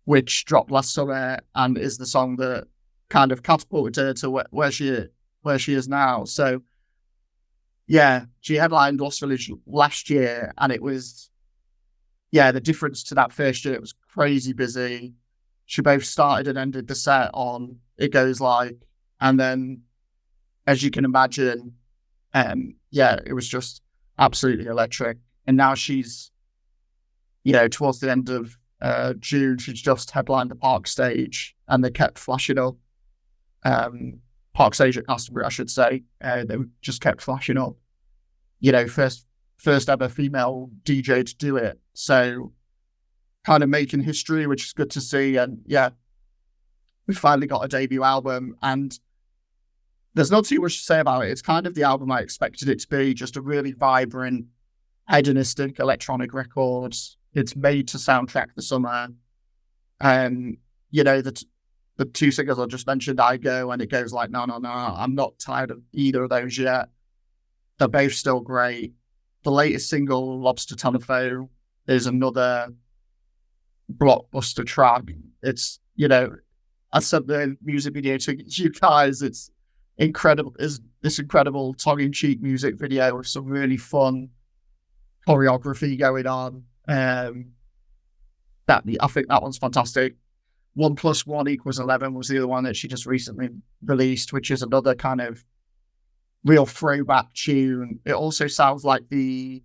which dropped last summer and is the song that kind of catapulted her to where she is now. So yeah, she headlined Lost Village last year, and it was, yeah, the difference to that first year, it was crazy busy. She both started and ended the set on It Goes Like, and then, as you can imagine, yeah, it was just absolutely electric. And now she's, you know, towards the end of June, she just headlined the Park stage, and they kept flashing up. Park stage at Glastonbury, I should say. They just kept flashing up. First ever female DJ to do it. So kind of making history, which is good to see. And yeah, we finally got a debut album, and there's not too much to say about it. It's kind of the album I expected it to be, just a really vibrant, hedonistic electronic record. It's made to soundtrack the summer. The two singles I just mentioned, I Go, and it goes like, no, I'm not tired of either of those yet. They're both still great. The latest single, Lobster Telephone, is another blockbuster track. It's, I sent the music video to you guys. It's incredible. It's this incredible tongue-in-cheek music video with some really fun choreography going on. I think that one's fantastic. 1 + 1 = 11 was the other one that she just recently released, which is another kind of real throwback tune. It also sounds like I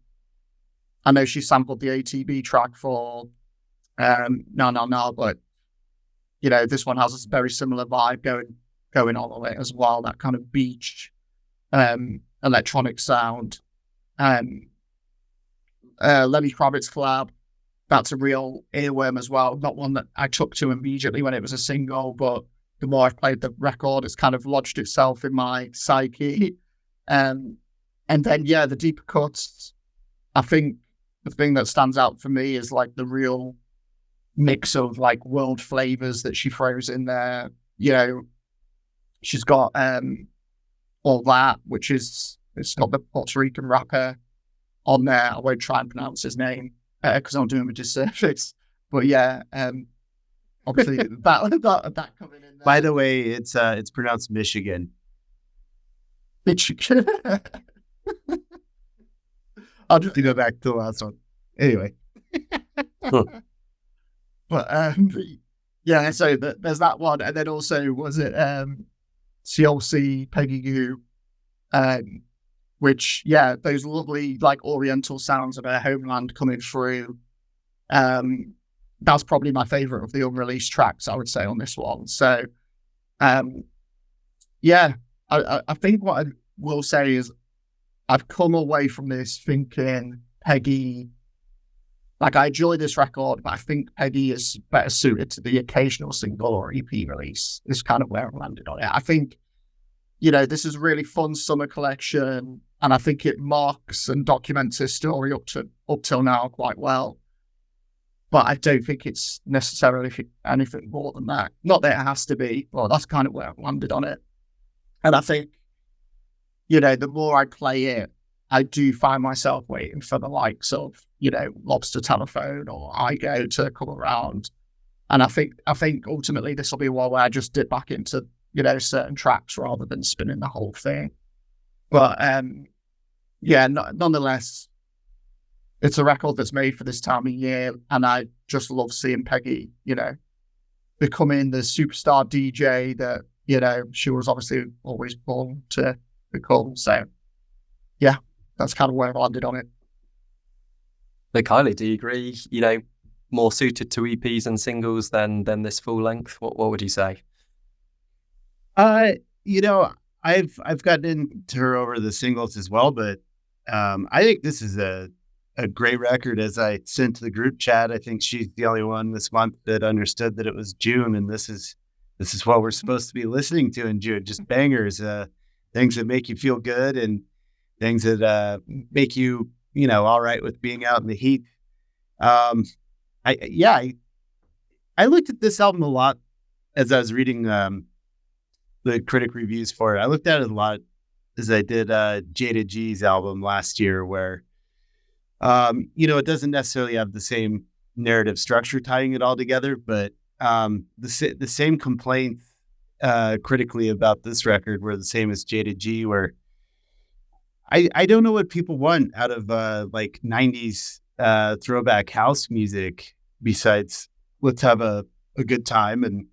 know she sampled the ATB track for No, but this one has a very similar vibe going on with it as well. That kind of beach electronic sound. Lenny Kravitz collab. That's a real earworm as well. Not one that I took to immediately when it was a single, but the more I've played the record, it's kind of lodged itself in my psyche. And then, the deeper cuts. I think the thing that stands out for me is like the real mix of like world flavors that she throws in there. She's got All That, which is, it's got the Puerto Rican rapper on there. I won't try and pronounce his name because I'm doing him a disservice. But obviously that coming in there. By the way, it's pronounced Michigan. Michigan. I'll just go back to the last one. Anyway. But so there's that one, and then also was it CLC Peggy Gou, which those lovely like Oriental sounds of her homeland coming through. That's probably my favorite of the unreleased tracks, I would say, on this one. So I think what I will say is I've come away from this thinking Peggy, like I enjoy this record, but I think Peggy is better suited to the occasional single or EP release. Is kind of where I've landed on it. I think, this is a really fun summer collection, and I think it marks and documents his story up till now quite well. But I don't think it's necessarily anything more than that. Not that it has to be, but that's kind of where I've landed on it. And I think, the more I play it, I do find myself waiting for the likes of, Lobster Telephone or I Go to come around. And I think ultimately this will be one where I just dip back into, certain tracks rather than spinning the whole thing. But nonetheless, it's a record that's made for this time of year, and I just love seeing Peggy, becoming the superstar DJ that, she was obviously always born to become. So, that's kind of where I landed on it. But Kylie, do you agree, more suited to EPs and singles than this full length? What would you say? I've gotten into her over the singles as well, but I think this is a great record. As I sent to the group chat, I think she's the only one this month that understood that it was June, and this is what we're supposed to be listening to in June. Just bangers, things that make you feel good and things that make you, all right with being out in the heat. I looked at this album a lot as I was reading the critic reviews for it. I looked at it a lot as I did Jada G's album last year, where it doesn't necessarily have the same narrative structure tying it all together, but the same complaints critically about this record were the same as Jada G, where I don't know what people want out of like 90s throwback house music besides let's have a good time and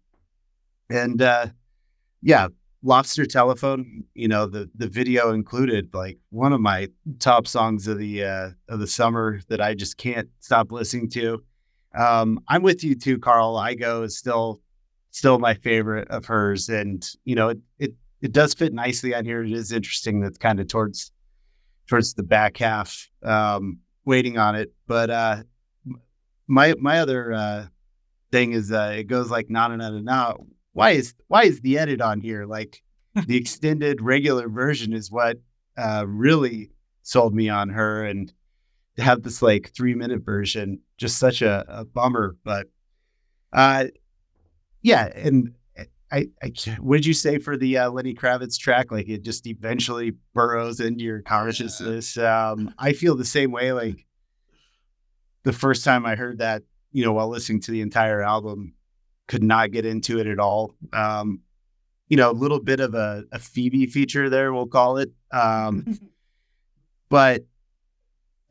Lobster Telephone, the video included like one of my top songs of the summer that I just can't stop listening to. I'm with you too, Karl. I Go is still my favorite of hers, and it does fit nicely on here. It is interesting that's kind of towards the back half, waiting on it. But my other thing is it goes like na na na na na. Why is the edit on here? Like the extended regular version is what really sold me on her, and to have this like 3-minute version, just such a bummer. But yeah, and I what did you say for the Lenny Kravitz track? Like it just eventually burrows into your consciousness. I feel the same way. Like the first time I heard that, while listening to the entire album, could not get into it at all. A little bit of a Phoebe feature there, we'll call it. But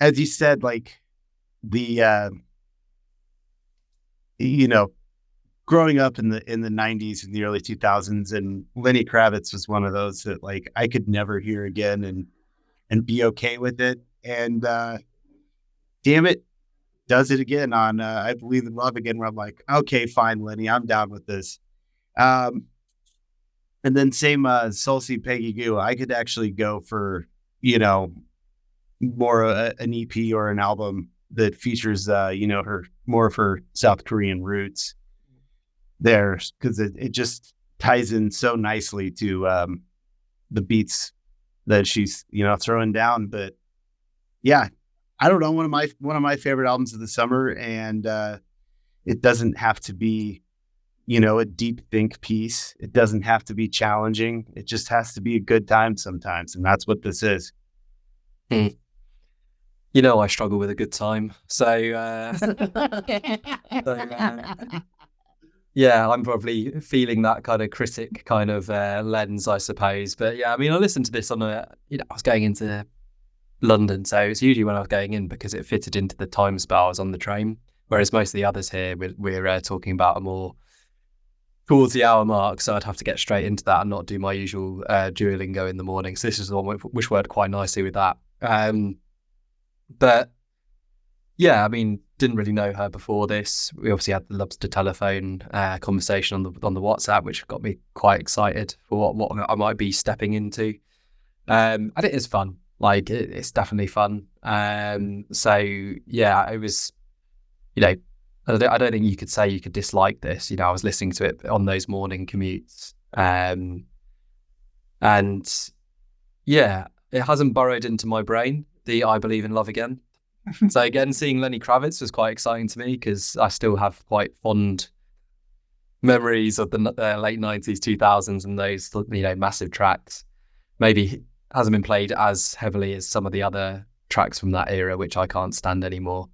as you said, like the, growing up in the 90s and the early 2000s, and Lenny Kravitz was one of those that like I could never hear again and be okay with it. And damn it, does it again on I Believe in Love Again, where I'm like, okay, fine, Lenny, I'm down with this. And then same Soulsy Peggy Gou. I could actually go for, more an EP or an album that features, her more of her South Korean roots there, because it just ties in so nicely to the beats that she's, throwing down. But yeah, I don't know, one of my favorite albums of the summer, and it doesn't have to be, a deep think piece. It doesn't have to be challenging. It just has to be a good time sometimes, and that's what this is. I struggle with a good time, so yeah, I'm probably feeling that kind of critic kind of lens, I suppose. But yeah, I mean, I listened to this on I was going into London, so it's usually when I was going in, because it fitted into the time spell I was on the train. Whereas most of the others here, we're talking about a more towards the hour mark, so I'd have to get straight into that and not do my usual Duolingo in the morning. So this is the one which worked quite nicely with that. But yeah, I mean, didn't really know her before this. We obviously had the Lobster Telephone conversation on the WhatsApp, which got me quite excited for what I might be stepping into. And it is fun. Like it's definitely fun. So yeah, it was, I don't think you could say you could dislike this. I was listening to it on those morning commutes. And yeah, it hasn't burrowed into my brain, the I Believe in Love Again. So again, seeing Lenny Kravitz was quite exciting to me, because I still have quite fond memories of the late 90s, 2000s, and those, massive tracks. Maybe hasn't been played as heavily as some of the other tracks from that era, which I can't stand anymore.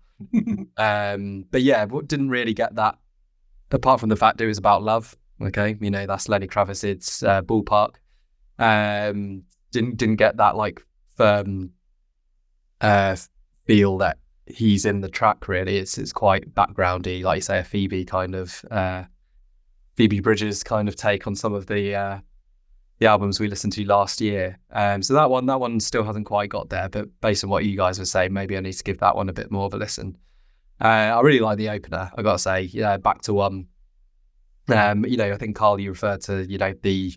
But yeah, didn't really get that, apart from the fact it was about love. Okay, that's Lenny Kravitz's Ballpark. Didn't get that like firm feel that he's in the track. Really, it's quite backgroundy, like you say, a Phoebe kind of Phoebe Bridgers kind of take on some of the albums we listened to last year. So that one still hasn't quite got there, but based on what you guys were saying, maybe I need to give that one a bit more of a listen. I really like the opener, I gotta say. Back to One. I think, Karl, you referred to the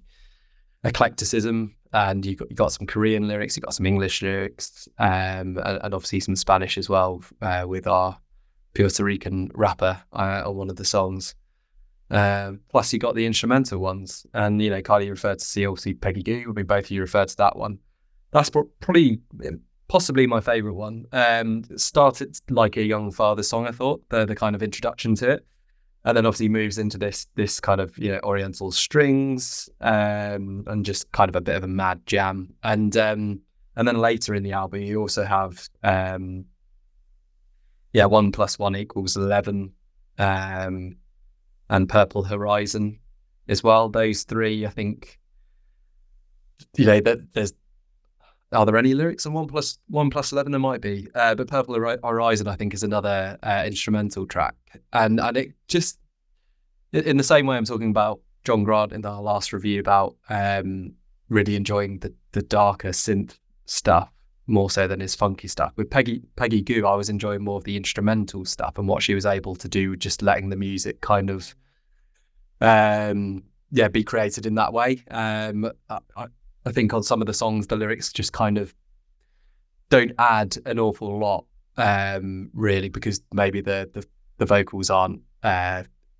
eclecticism, and you got some Korean lyrics, you got some English lyrics, and obviously some Spanish as well, with our Puerto Rican rapper on one of the songs. Plus you got the instrumental ones, and Karl, you referred to CLC Peggy Gou. I mean, both of you referred to that one. That's probably possibly my favorite one. It started like a young father song, I thought, the kind of introduction to it, and then obviously moves into this kind of oriental strings, and just kind of a bit of a mad jam, and then later in the album you also have 1 + 1 = 11, and Purple Horizon as well. Those three, I think, there's, are there any lyrics on 1 + 11? There might be, but Purple Horizon, I think, is another instrumental track, and it just, in the same way I'm talking about John Grant in our last review about really enjoying the darker synth stuff. more so than his funky stuff. With Peggy Gou, I was enjoying more of the instrumental stuff and what she was able to do, just letting the music kind of be created in that way. I think on some of the songs, the lyrics just kind of don't add an awful lot, really, because maybe the vocals aren't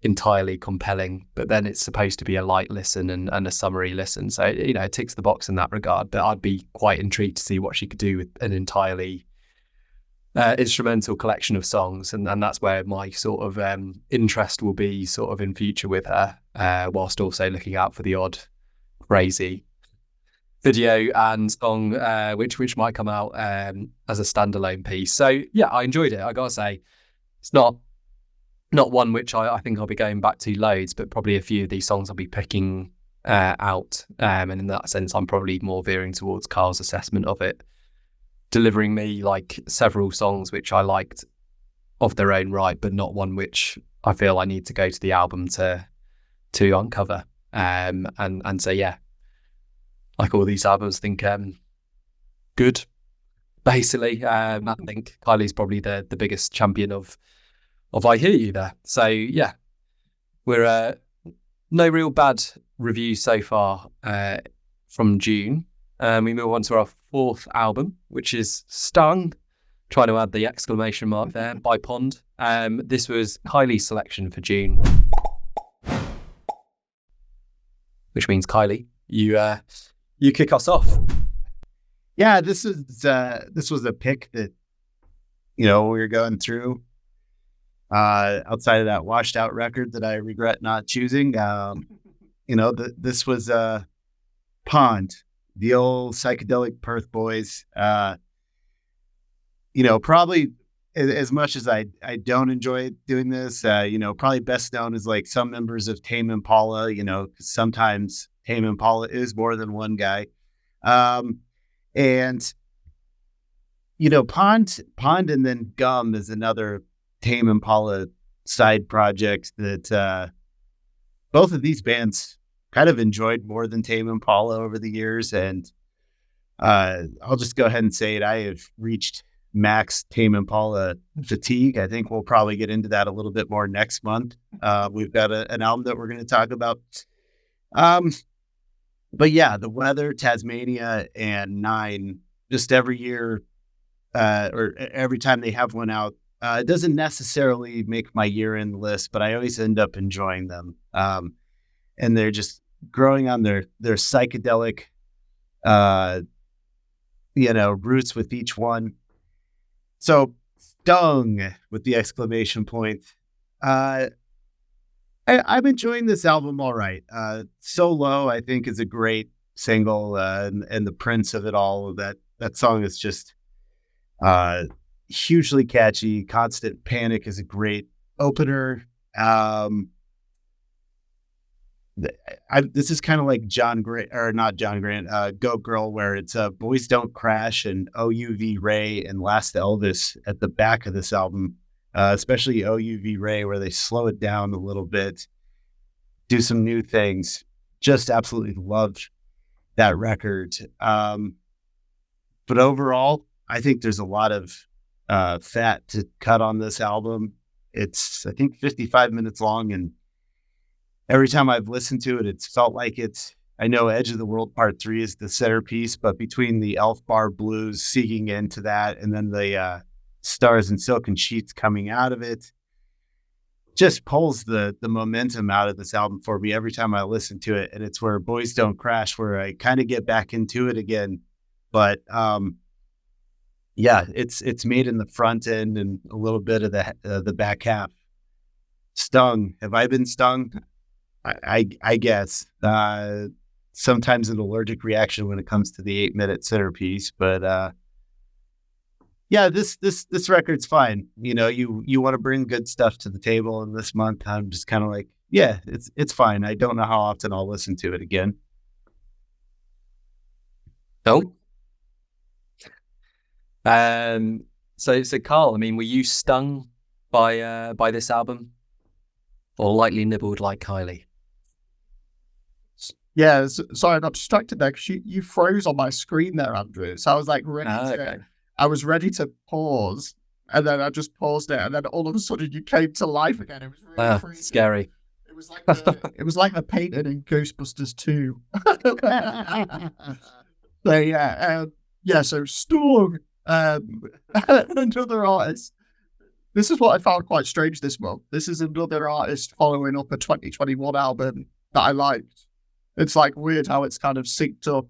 entirely compelling, but then it's supposed to be a light listen and a summery listen. So, it ticks the box in that regard, but I'd be quite intrigued to see what she could do with an entirely instrumental collection of songs. And that's where my sort of interest will be sort of in future with her, whilst also looking out for the odd crazy video and song, which might come out as a standalone piece. So yeah, I enjoyed it. I gotta say, it's not one which I think I'll be going back to loads, but probably a few of these songs I'll be picking out. And in that sense, I'm probably more veering towards Karl's assessment of it, delivering me like several songs which I liked of their own right, but not one which I feel I need to go to the album to uncover. And so yeah, like all these albums, I think good. Basically, I think Kiley's probably the biggest champion of I Hear You there. So yeah, we're no real bad reviews so far from June. We move on to our fourth album, which is Stung. Trying to add the exclamation mark there, by Pond. This was Kiley's selection for June, which means Kiley, you kick us off. Yeah, this was a pick that we were going through. Outside of that washed out record that I regret not choosing, this was Pond, the old psychedelic Perth boys. Probably as much as I don't enjoy doing this, probably best known as like some members of Tame Impala. Sometimes Tame Impala is more than one guy, and Pond and then Gum is another Tame Impala side project that both of these bands kind of enjoyed more than Tame Impala over the years. And I'll just go ahead and say it. I have reached max Tame Impala fatigue. I think we'll probably get into that a little bit more next month. We've got an album that we're going to talk about. But yeah, The Weather, Tasmania, and 9, just every year or every time they have one out, it doesn't necessarily make my year-end list, but I always end up enjoying them. And they're just growing on their psychedelic, roots with each one. So Stung with the exclamation point. I'm enjoying this album all right. So Low, I think, is a great single, and the Prince of it all. That song is just hugely catchy. Constant Panic is a great opener. This is kind of like John Grant, or not John Grant, Go Girl, where it's Boys Don't Crash and OUV Ray and Last Elvis at the back of this album, especially OUV Ray, where they slow it down a little bit, do some new things. Just absolutely loved that record. But overall, I think there's a lot of fat to cut on this album. It's, I think, 55 minutes long, and every time I've listened to it, it's felt like I know Edge of the World Part 3 is the centerpiece, but between the Elf Bar Blues seeking into that and then the Stars and Silken Sheets coming out of it, just pulls the momentum out of this album for me every time I listen to it. And it's where Boys Don't Crash, where I kind of get back into it again. But yeah, it's made in the front end and a little bit of the back half. Stung. Have I been stung? I guess. Sometimes an allergic reaction when it comes to the 8-minute centerpiece, but yeah, this record's fine. You want to bring good stuff to the table, and this month I'm just kind of like, yeah, it's fine. I don't know how often I'll listen to it again. No. So Karl, I mean, were you stung by this album, or lightly nibbled like Kiley? Yeah, sorry, I got distracted there because you froze on my screen there, Andrew. So I was like I was ready to pause, and then I just paused it, and then all of a sudden you came to life again. It was really creepy. Scary. It was like the painting in Ghostbusters 2. So so Stung, another artist. This is what I found quite strange this month. This is another artist following up a 2021 album that I liked. It's like weird how it's kind of synced up.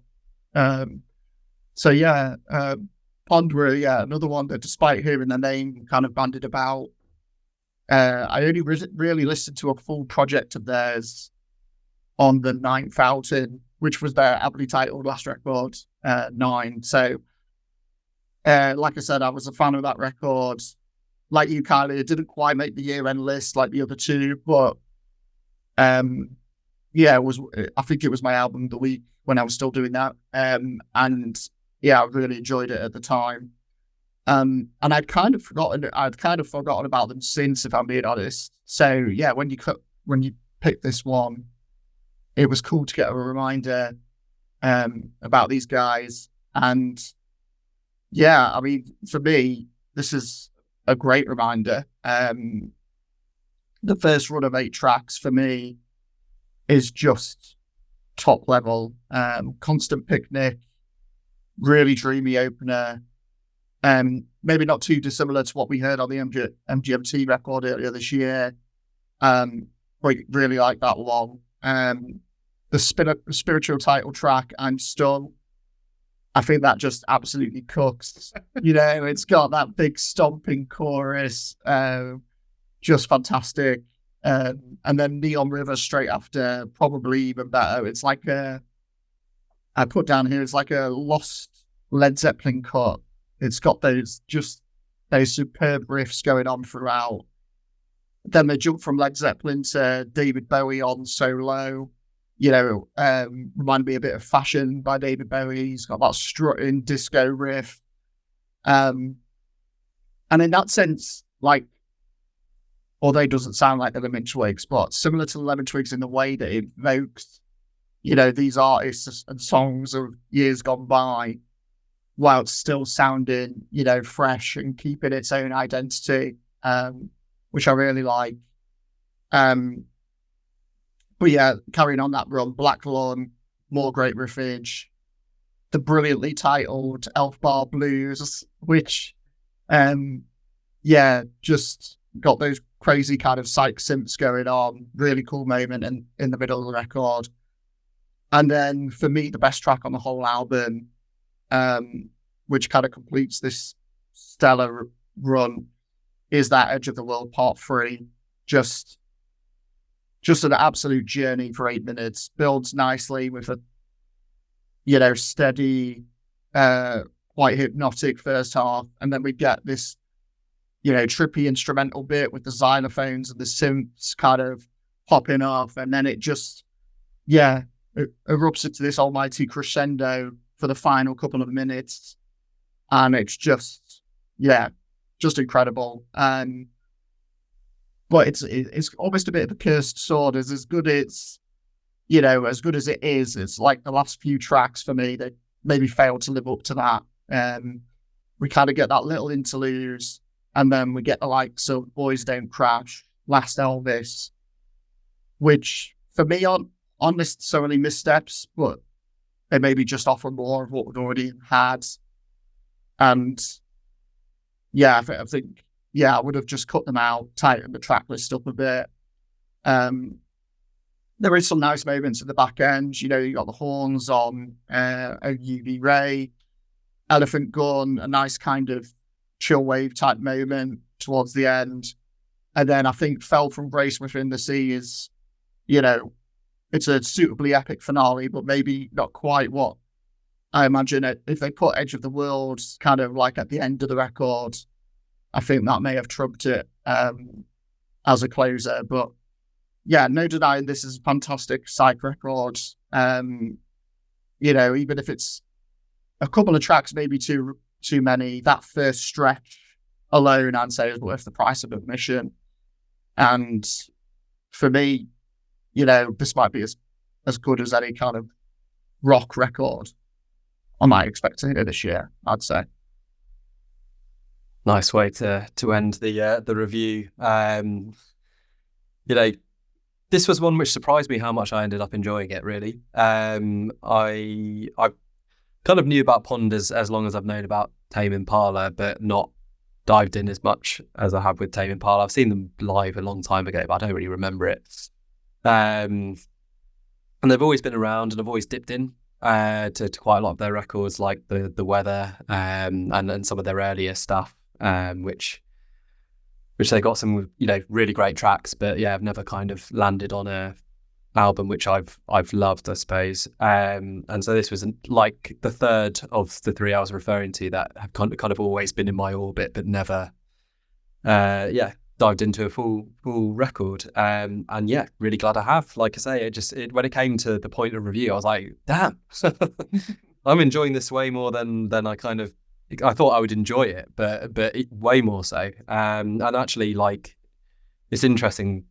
Pondra, another one that despite hearing the name kind of bandied about, I only really listened to a full project of theirs on the 9th outing, which was their aptly titled last record, 9. So, like I said, I was a fan of that record. Like you, Kylie, it didn't quite make the year-end list like the other two, but it was. I think it was my album of the week when I was still doing that, and I really enjoyed it at the time. And I'd kind of forgotten about them since, if I'm being honest. So yeah, when you picked this one, it was cool to get a reminder about these guys. And yeah, I mean, for me, this is a great reminder. The first run of 8 tracks for me is just top level. Constant Picnic, really dreamy opener. Maybe not too dissimilar to what we heard on the MGMT record earlier this year. But really like that one. The spiritual title track, I'm Stung. I think that just absolutely cooks. It's got that big stomping chorus, just fantastic. And then Neon River straight after, probably even better. It's like I put down here, it's like a lost Led Zeppelin cut. It's got those superb riffs going on throughout. Then they jump from Led Zeppelin to David Bowie on Solo. Reminded me a bit of Fashion by David Bowie. He's got that strutting disco riff. And in that sense, like, although it doesn't sound like the Lemon Twigs, but similar to the Lemon Twigs in the way that it evokes, these artists and songs of years gone by, while it's still sounding, fresh and keeping its own identity, which I really like. But yeah, carrying on that run, Black Lawn, more great riffage. The brilliantly titled Elf Bar Blues, which, just got those crazy kind of psych synths going on. Really cool moment in the middle of the record. And then for me, the best track on the whole album, which kind of completes this stellar run, is that Edge of the World Part 3. Just an absolute journey for 8 minutes. Builds nicely with a, steady, quite hypnotic first half. And then we get this, trippy instrumental bit with the xylophones and the synths kind of popping off. And then it just, it erupts into this almighty crescendo for the final couple of minutes. And it's just incredible. But it's almost a bit of a cursed sword. As good as it is, it's like the last few tracks for me that maybe failed to live up to that. We kind of get that little interlude, and then we get the likes of Boys Don't Crash, Last Elvis, which for me aren't necessarily missteps, but they maybe just offer more of what we've already had. And I think I would have just cut them out, tightened the track list up a bit. There is some nice moments at the back end. You got the horns on UV Ray, Elephant Gun, a nice kind of chill wave type moment towards the end. And then I think Fell from Grace Within the Sea is, it's a suitably epic finale, but maybe not quite what I imagine it. If they put Edge of the World kind of like at the end of the record, I think that may have trumped it as a closer. But yeah, no denying this is a fantastic psych record. Even if it's a couple of tracks, maybe too many, that first stretch alone, I'd say, is worth the price of admission. And for me, this might be as good as any kind of rock record I might expect to hear this year, I'd say. Nice way to end the review. This was one which surprised me how much I ended up enjoying it, really. I kind of knew about Pond as long as I've known about Tame Impala, but not dived in as much as I have with Tame Impala. I've seen them live a long time ago, but I don't really remember it. And they've always been around, and I've always dipped in to quite a lot of their records, like the Weather and some of their earlier stuff, which they got some really great tracks, but yeah, I've never kind of landed on a album which I've loved, I suppose. And so this was like the third of the three I was referring to that have kind of always been in my orbit, but never dived into a full record. And yeah, really glad I have. Like I say, when it came to the point of review, I was like, damn, I'm enjoying this way more than I thought I would enjoy it, but way more so. And actually, like, it's interesting.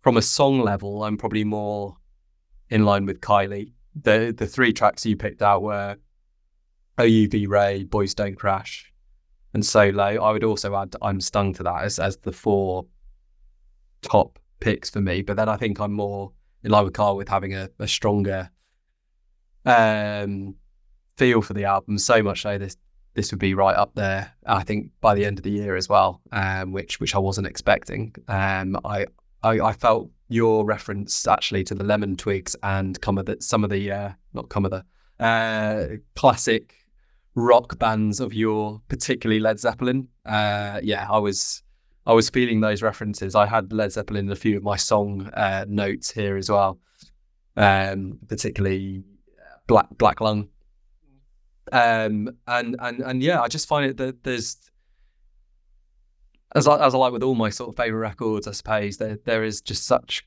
From a song level, I'm probably more in line with Kiley. The three tracks you picked out were OUV Ray, Boys Don't Crash, and Solo. I would also add I'm Stung to that as the four top picks for me. But then I think I'm more in line with Karl with having a stronger feel for the album. So much so this would be right up there, I think, by the end of the year as well, which I wasn't expecting. I felt your reference actually to the Lemon Twigs and classic rock bands of your, particularly Led Zeppelin. I was feeling those references. I had Led Zeppelin in a few of my song notes here as well, particularly Black Lung. And yeah, I just find it that there's, as I like with all my sort of favourite records, I suppose, there is just such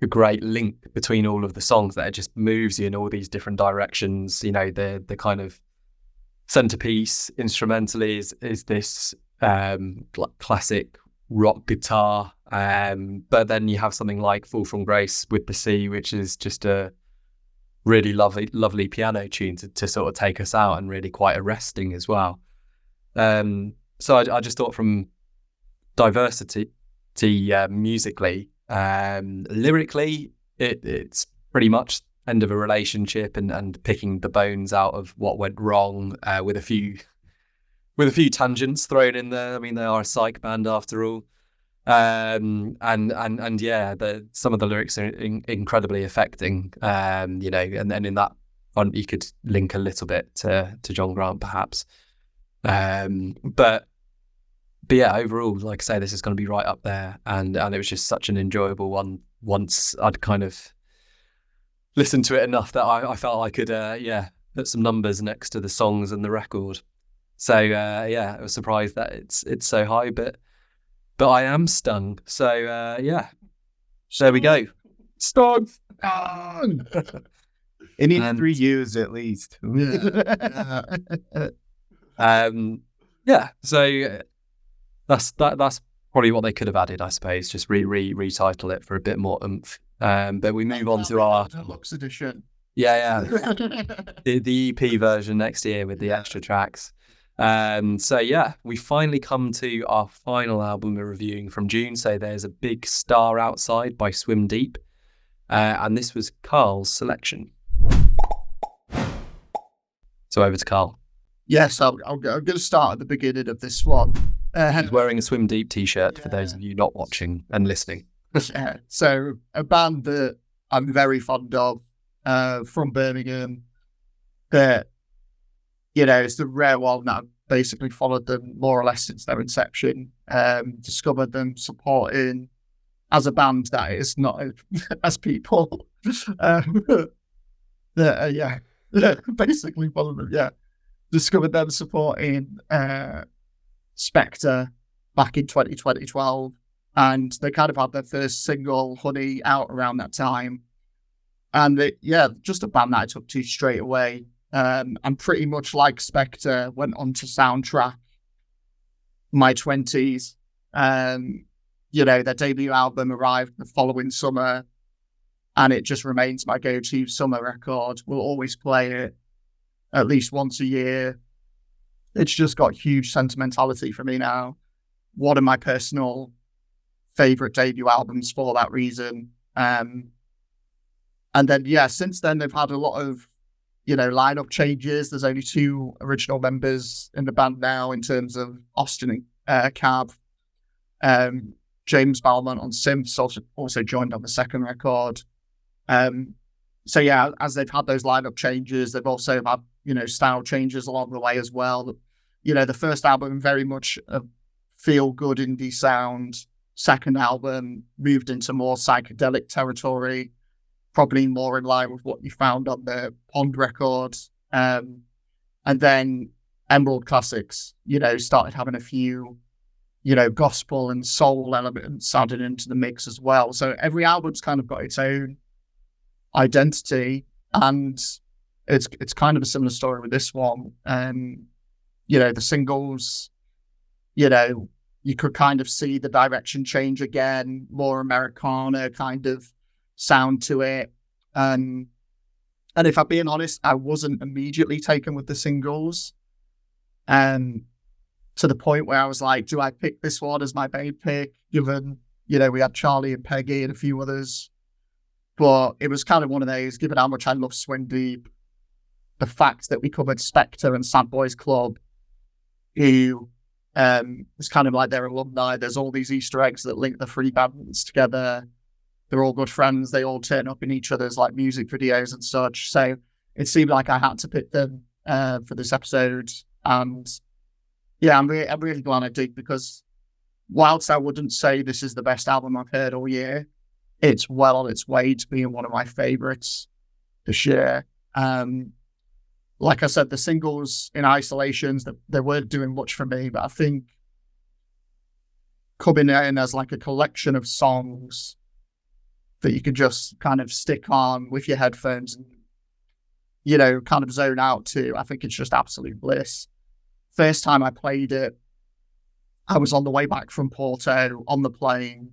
a great link between all of the songs that it just moves you in all these different directions. The kind of centerpiece instrumentally is this classic rock guitar, but then you have something like Fall From Grace with the Sea, which is just a really lovely piano tune to sort of take us out, and really quite arresting as well. So I just thought, from diversity musically, lyrically, it's pretty much end of a relationship and picking the bones out of what went wrong, with a few tangents thrown in there. I mean, they are a psych band after all. And yeah, some of the lyrics are incredibly affecting, and then in that front you could link a little bit to John Grant perhaps, but yeah, overall, like I say, this is going to be right up there, and it was just such an enjoyable one once I'd kind of listened to it enough that I felt I could put some numbers next to the songs and the record. So I was surprised that it's so high, but I am stung. So there we go. Stung. It needs 3 U's at least. So that's probably what they could have added, I suppose. Just retitle it for a bit more oomph. But we move on to our deluxe edition. Yeah. the EP version next year with the extra tracks. So yeah, we finally come to our final album we're reviewing from June. So there's a Big Star Outside by Swim Deep, and this was Karl's selection. So over to Karl. Yes, I'm going to start at the beginning of this one. He's wearing a Swim Deep t-shirt for those of you not watching and listening. Yeah, so a band that I'm very fond of, from Birmingham, that, it's the rare one that I've basically followed them more or less since their inception, discovered them supporting as a band that is not as people. Basically followed them, discovered them supporting Spectre back in 2012, and they kind of had their first single, Honey, out around that time. And just a band that I took to straight away. And pretty much like Spectre, went on to soundtrack my 20s. Their debut album arrived the following summer, and it just remains my go-to summer record. We'll always play it at least once a year. It's just got huge sentimentality for me now. One of my personal favorite debut albums for that reason. And then, since then they've had a lot of, lineup changes. There's only 2 original members in the band now in terms of Austin and Cab. James Balmont on synths also joined on the second record. So as they've had those lineup changes, they've also had, style changes along the way as well. The first album, very much a feel-good indie sound. Second album moved into more psychedelic territory, probably more in line with what you found on the Pond record. And then Emerald Classics, started having a few, gospel and soul elements added into the mix as well. So every album's kind of got its own identity, and it's kind of a similar story with this one. The singles, you could kind of see the direction change again, more Americana kind of sound to it. And if I'm being honest, I wasn't immediately taken with the singles. To the point where I was like, do I pick this one as my main pick, given, we had Charlie and Peggy and a few others. But it was kind of one of those, given how much I love Swing Deep, the fact that we covered Spectre and Sad Boys Club, who is kind of like their alumni. There's all these Easter eggs that link the 3 bands together. They're all good friends. They all turn up in each other's like music videos and such. So it seemed like I had to pick them for this episode. And I'm really glad I did, because whilst I wouldn't say this is the best album I've heard all year, it's well on its way to being one of my favourites this year. Like I said, the singles in isolations, they weren't doing much for me, but I think coming in as like a collection of songs that you could just kind of stick on with your headphones and, kind of zone out to, I think it's just absolute bliss. First time I played it, I was on the way back from Porto on the plane.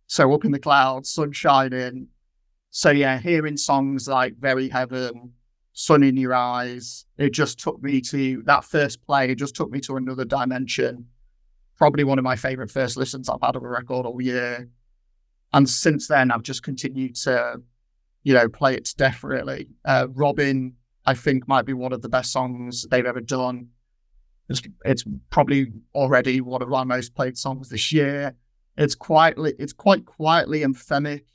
So up in the clouds, sun shining. So hearing songs like Very Heaven, Sun in Your Eyes, it just took me to, that first play, it just took me to another dimension. Probably one of my favourite first listens I've had of a record all year. And since then, I've just continued to, play it to death, really. Robin, I think, might be one of the best songs they've ever done. It's probably already one of our most played songs this year. It's quite quietly anthemic,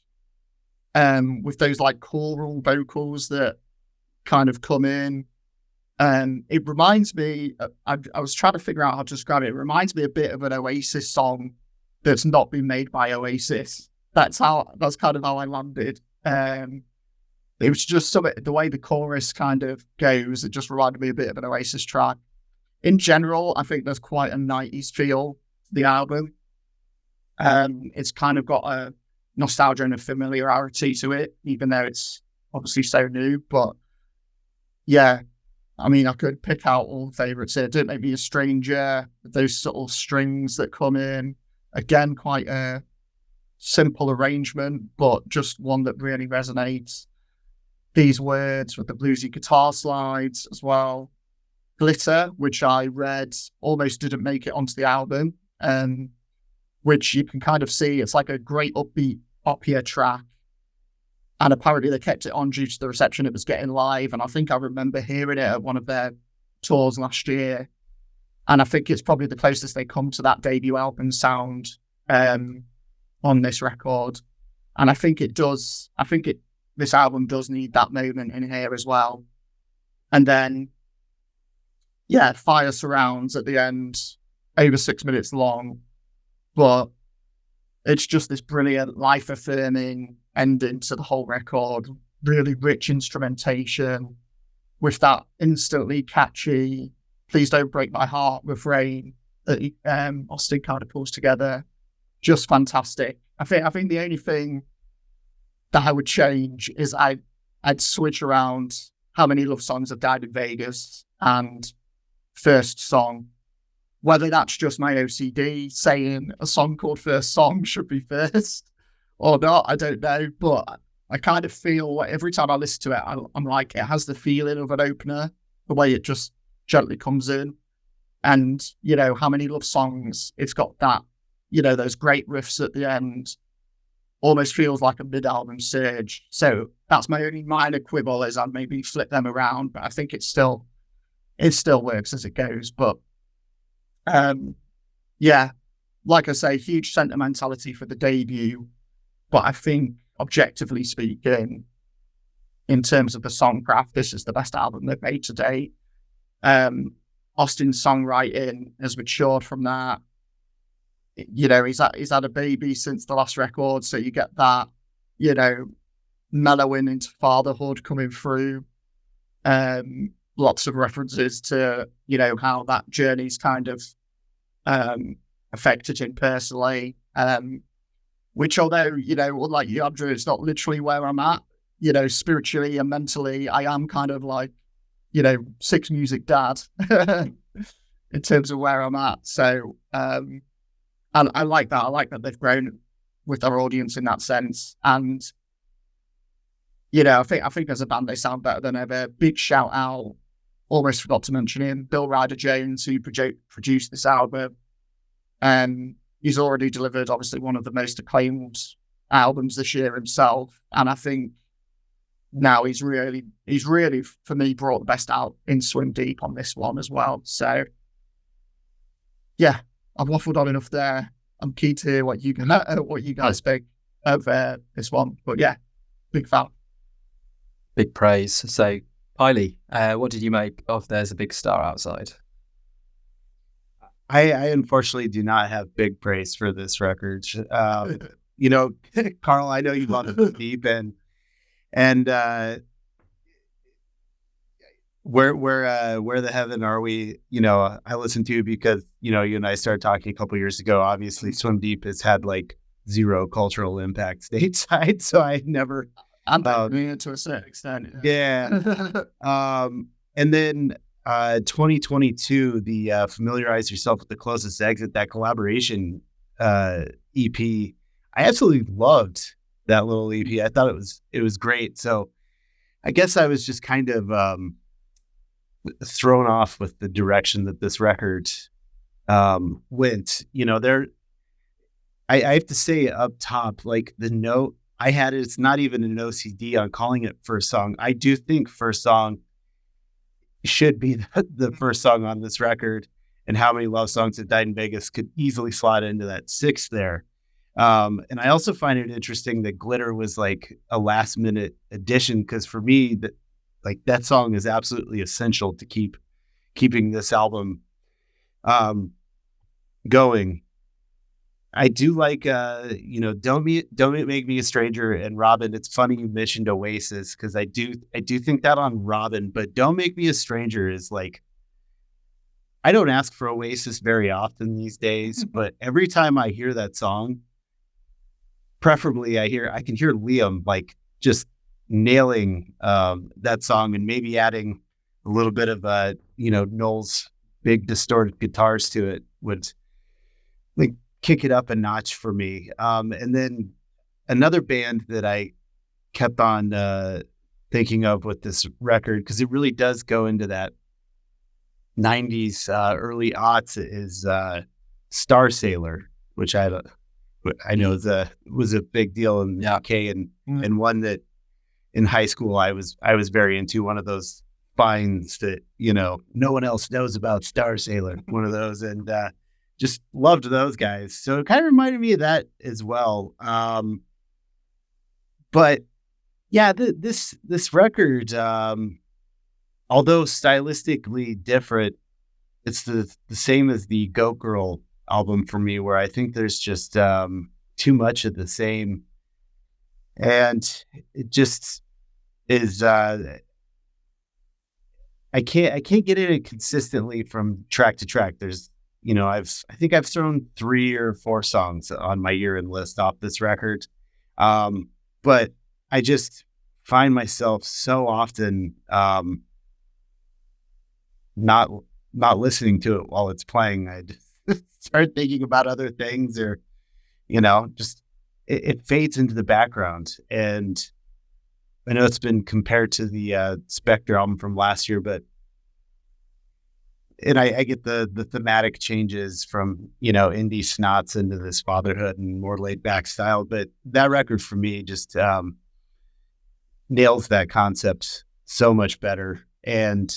with those like choral vocals that kind of come in. It reminds me, I was trying to figure out how to describe it. It reminds me a bit of an Oasis song that's not been made by Oasis. That's kind of how I landed. It was just the way the chorus kind of goes, it just reminded me a bit of an Oasis track. In general, I think there's quite a 90s feel to the album. It's kind of got a nostalgia and a familiarity to it, even though it's obviously so new. But I could pick out all the favourites here. Don't Make Me a Stranger, those subtle strings that come in. Again, quite a simple arrangement, but just one that really resonates. These Words with the bluesy guitar slides as well. Glitter, which I read almost didn't make it onto the album, which you can kind of see. It's like a great upbeat opera track. And apparently they kept it on due to the reception it was getting live. And I think I remember hearing it at one of their tours last year. And I think it's probably the closest they come to that debut album sound on this record. And I think this album does need that moment in here as well. And then, Fire Surrounds at the end, over 6 minutes long. But it's just this brilliant, life-affirming ending to the whole record. Really rich instrumentation with that instantly catchy Please Don't Break My Heart refrain that Austin kind of pulls together. Just fantastic. I think the only thing that I would change is I'd switch around How Many Love Songs Have Died in Vegas and First Song. Whether that's just my OCD saying a song called First Song should be first or not, I don't know. But I kind of feel every time I listen to it, I'm like, it has the feeling of an opener, the way it just gently comes in. And, you know, how many love songs, it's got that, you know, those great riffs at the end, almost feels like a mid-album surge. So that's my only minor quibble, is I'd maybe flip them around, but I think it still works as it goes. But yeah, like I say, huge sentimentality for the debut, but I think objectively speaking, in terms of the songcraft, this is the best album they've made to date. Austin's songwriting has matured from that. You know, he's had a baby since the last record, so you get that, you know, mellowing into fatherhood coming through. Lots of references to, you know, how that journey's kind of affected him personally. Which, although, you know, unlike you, Andrew, it's not literally where I'm at, you know, spiritually and mentally, I am kind of like, you know, Six Music dad in terms of where I'm at. So, and I like that. I like that they've grown with their audience in that sense. And, you know, I think as a band, they sound better than ever. Big shout out, almost forgot to mention him, Bill Ryder Jones, who produced this album. He's already delivered, obviously, one of the most acclaimed albums this year himself. And I think now he's really, for me, brought the best out in Swim Deep on this one as well. So, yeah, I've waffled on enough there. I'm keen to hear what you guys think of this one. But yeah, big fan. Big praise. So, Kiley, what did you make of There's a Big Star Outside? I unfortunately do not have big praise for this record. You know, Karl, I know you love it deep, and where the heaven are we? You know, I listened to you because, you know, you and I started talking a couple years ago. Obviously, Swim Deep has had like zero cultural impact stateside, so I never. I'm doing it to a certain extent. Yeah. And then 2022, the Familiarize Yourself with the Closest Exit, that collaboration EP, I absolutely loved that little EP. I thought it was great. So I guess I was just kind of thrown off with the direction that this record went. You know, I have to say up top, like the note I had, it's not even an OCD on calling it first song. I do think first song should be the first song on this record, and How Many Love Songs That Died in Vegas could easily slot into that sixth there. And I also find it interesting that Glitter was like a last minute addition, because for me, that song is absolutely essential to keeping this album going. I do like, you know, Don't Make Me a Stranger and Robin. It's funny you mentioned Oasis, because I do think that on Robin, but Don't Make Me a Stranger is like, I don't ask for Oasis very often these days, but every time I hear that song, preferably I can hear Liam like just nailing that song, and maybe adding a little bit of you know, Noel's big distorted guitars to it would like kick it up a notch for me. And then another band that I kept on thinking of with this record, because it really does go into that 90s, early aughts, is Star Sailor, which I know was a big deal in the UK, and one that in high school I was very into. One of those finds that, you know, no one else knows about, Star Sailor, one of those, and just loved those guys. So it kind of reminded me of that as well. But yeah, this record, although stylistically different, it's the same as the Goat Girl album for me, where I think there's just too much of the same, and it just is. I can't get it consistently from track to track. There's, you know, I think I've thrown 3 or 4 songs on my year-end list off this record, but I just find myself so often not listening to it while it's playing. I just start thinking about other things, or, you know, just it fades into the background. And I know it's been compared to the Spectre album from last year, and I get the thematic changes from, indie snots into this fatherhood and more laid back style. But that record for me just nails that concept so much better. And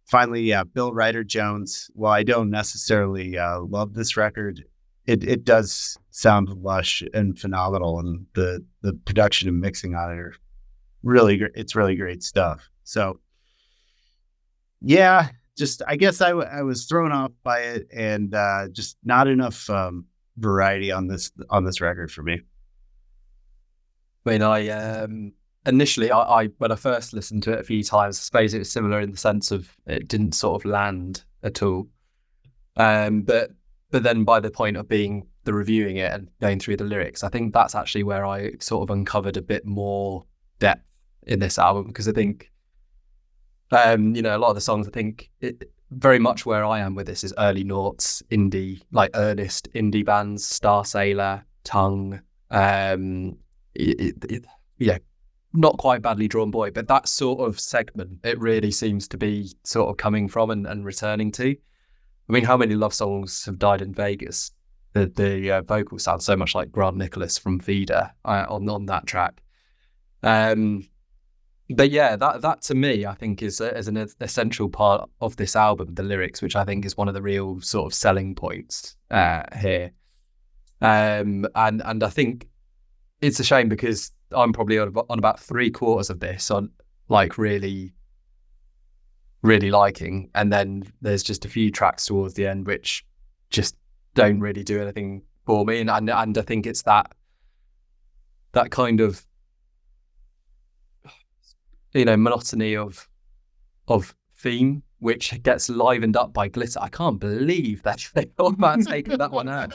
finally, Bill Ryder Jones. While I don't necessarily love this record, it does sound lush and phenomenal, and the production and mixing on it are really great. It's really great stuff. So, yeah, just I guess I was thrown off by it, and just not enough variety on this record for me. I mean, I initially, I when I first listened to it a few times, I suppose it was similar in the sense of it didn't sort of land at all. But then by the point of being the reviewing it and going through the lyrics, I think that's actually where I sort of uncovered a bit more depth in this album, because I think, a lot of the songs, I think very much where I am with this is early noughts indie, like earnest indie bands, Star Sailor, Tongue, not quite Badly Drawn Boy, but that sort of segment, it really seems to be sort of coming from and returning to. I mean, how many love songs have died in Vegas? The vocals sound so much like Grant Nicholas from Vida on that track. But yeah, that to me, I think is an essential part of this album, the lyrics, which I think is one of the real sort of selling points here. And I think it's a shame because I'm probably on about 3/4 of this on like really liking, and then there's just a few tracks towards the end which just don't really do anything for me, and I think it's that kind of monotony of theme which gets livened up by glitter. I can't believe that they thought about taking that one out,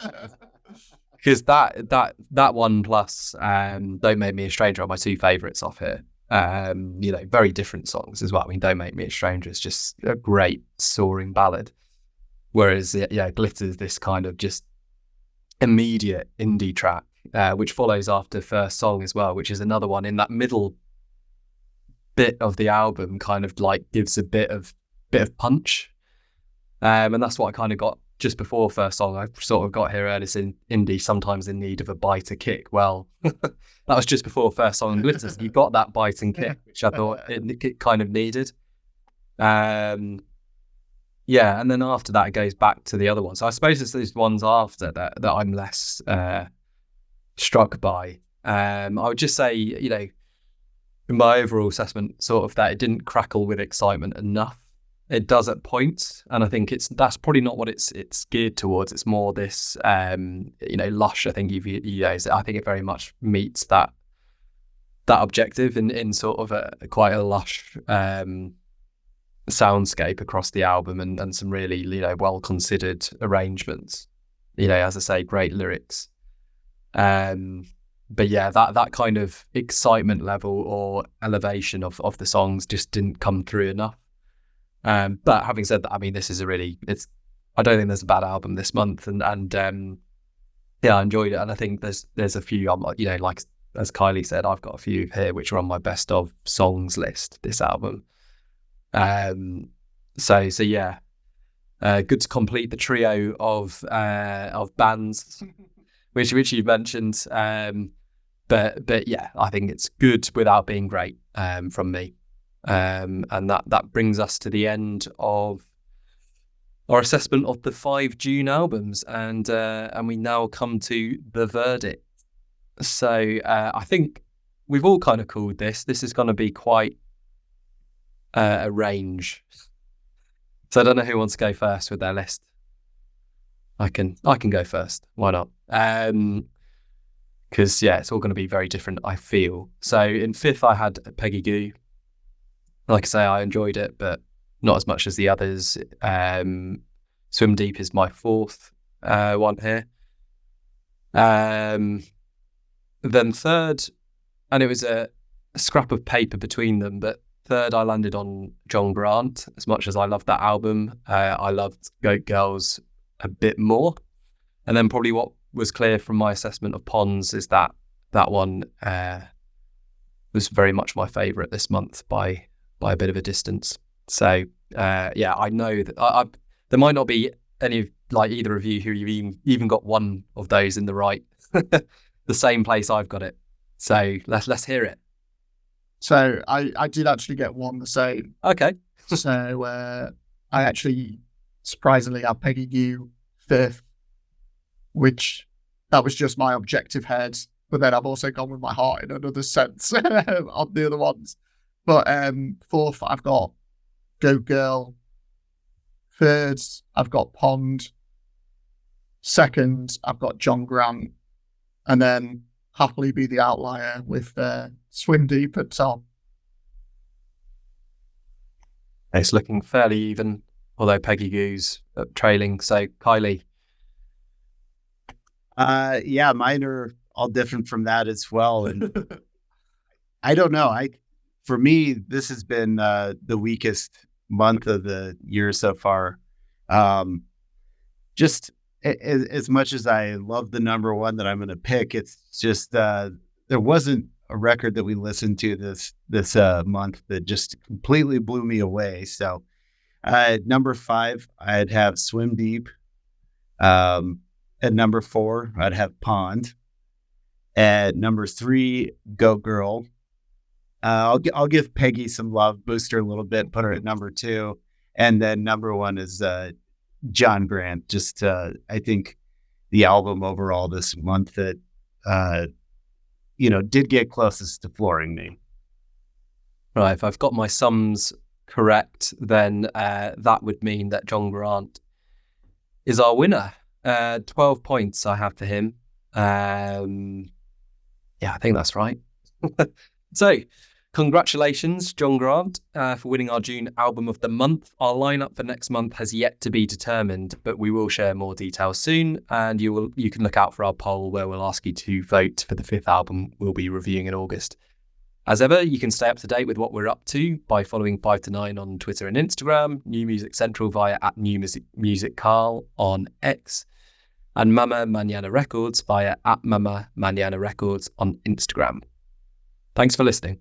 because that one plus Don't Make Me a Stranger are my two favourites off here. Very different songs as well. I mean, Don't Make Me a Stranger is just a great soaring ballad, whereas Glitter's this kind of just immediate indie track, which follows after First Song as well, which is another one in that middle bit of the album, kind of like gives a bit of punch, and that's what I kind of got just before First Song. I sort of got here earliest in indie, sometimes in need of a bite to kick. Well, that was just before First Song and Glitter. So you got that bite and kick, which I thought it kind of needed. And then after that, it goes back to the other one. So I suppose it's these ones after that I'm less struck by. I would just say, in my overall assessment, sort of that it didn't crackle with excitement enough. It does at points, and I think that's probably not what it's geared towards. It's more this, lush. I think you've used it. I think it very much meets that objective in sort of quite a lush soundscape across the album, and some really well considered arrangements. As I say, great lyrics. But yeah, that kind of excitement level or elevation of the songs just didn't come through enough. But having said that, I mean, this is I don't think there's a bad album this month, and I enjoyed it, and I think there's a few, like as Kylie said, I've got a few here which are on my best of songs list this album. So yeah, good to complete the trio of bands which you've mentioned. But yeah, I think it's good without being great from me. And that brings us to the end of our assessment of the 5 June albums, and we now come to the verdict. So I think we've all kind of called this. This is going to be quite a range. So I don't know who wants to go first with their list. I can go first. Why not? Because it's all going to be very different, I feel. So in 5th, I had Peggy Gou. Like I say, I enjoyed it, but not as much as the others. Swim Deep is my 4th one here. Then 3rd, and it was a scrap of paper between them, but 3rd I landed on John Grant. As much as I loved that album, I loved Goat Girls a bit more. And then probably what was clear from my assessment of Ponds is that one was very much my favourite this month by a bit of a distance. So I know that there might not be any like either of you who you've even got one of those in the right the same place I've got it. So let's hear it. So I did actually get one the same. Okay. So I actually surprisingly had Peggy Gou 5th, which that was just my objective head. But then I've also gone with my heart in another sense on the other ones. But 4th, I've got Go Girl. 3rd, I've got Pond. 2nd, I've got John Grant. And then happily be the outlier with Swim Deep at top. It's looking fairly even, although Peggy Gou's trailing. So Kiley. Mine are all different from that as well. And I don't know. For me, this has been the weakest month of the year so far. Just as much as I love the number one that I'm going to pick, it's just there wasn't a record that we listened to this month that just completely blew me away. So number 5, I'd have Swim Deep. At number 4, I'd have Pond. At number 3, Go Girl. I'll give Peggy some love, boost her a little bit, put her at number 2, and then number 1 is John Grant. Just I think the album overall this month that did get closest to flooring me. Right, if I've got my sums correct, then that would mean that John Grant is our winner. 12 points I have for him. I think that's right. So, congratulations, John Grant, for winning our June Album of the Month. Our lineup for next month has yet to be determined, but we will share more details soon, and you can look out for our poll where we'll ask you to vote for the 5th album we'll be reviewing in August. As ever, you can stay up to date with what we're up to by following 5 to 9 on Twitter and Instagram, New Music Central via @New Karl on X, and Mama Mañana Records via @Mama Mañana Records on Instagram. Thanks for listening.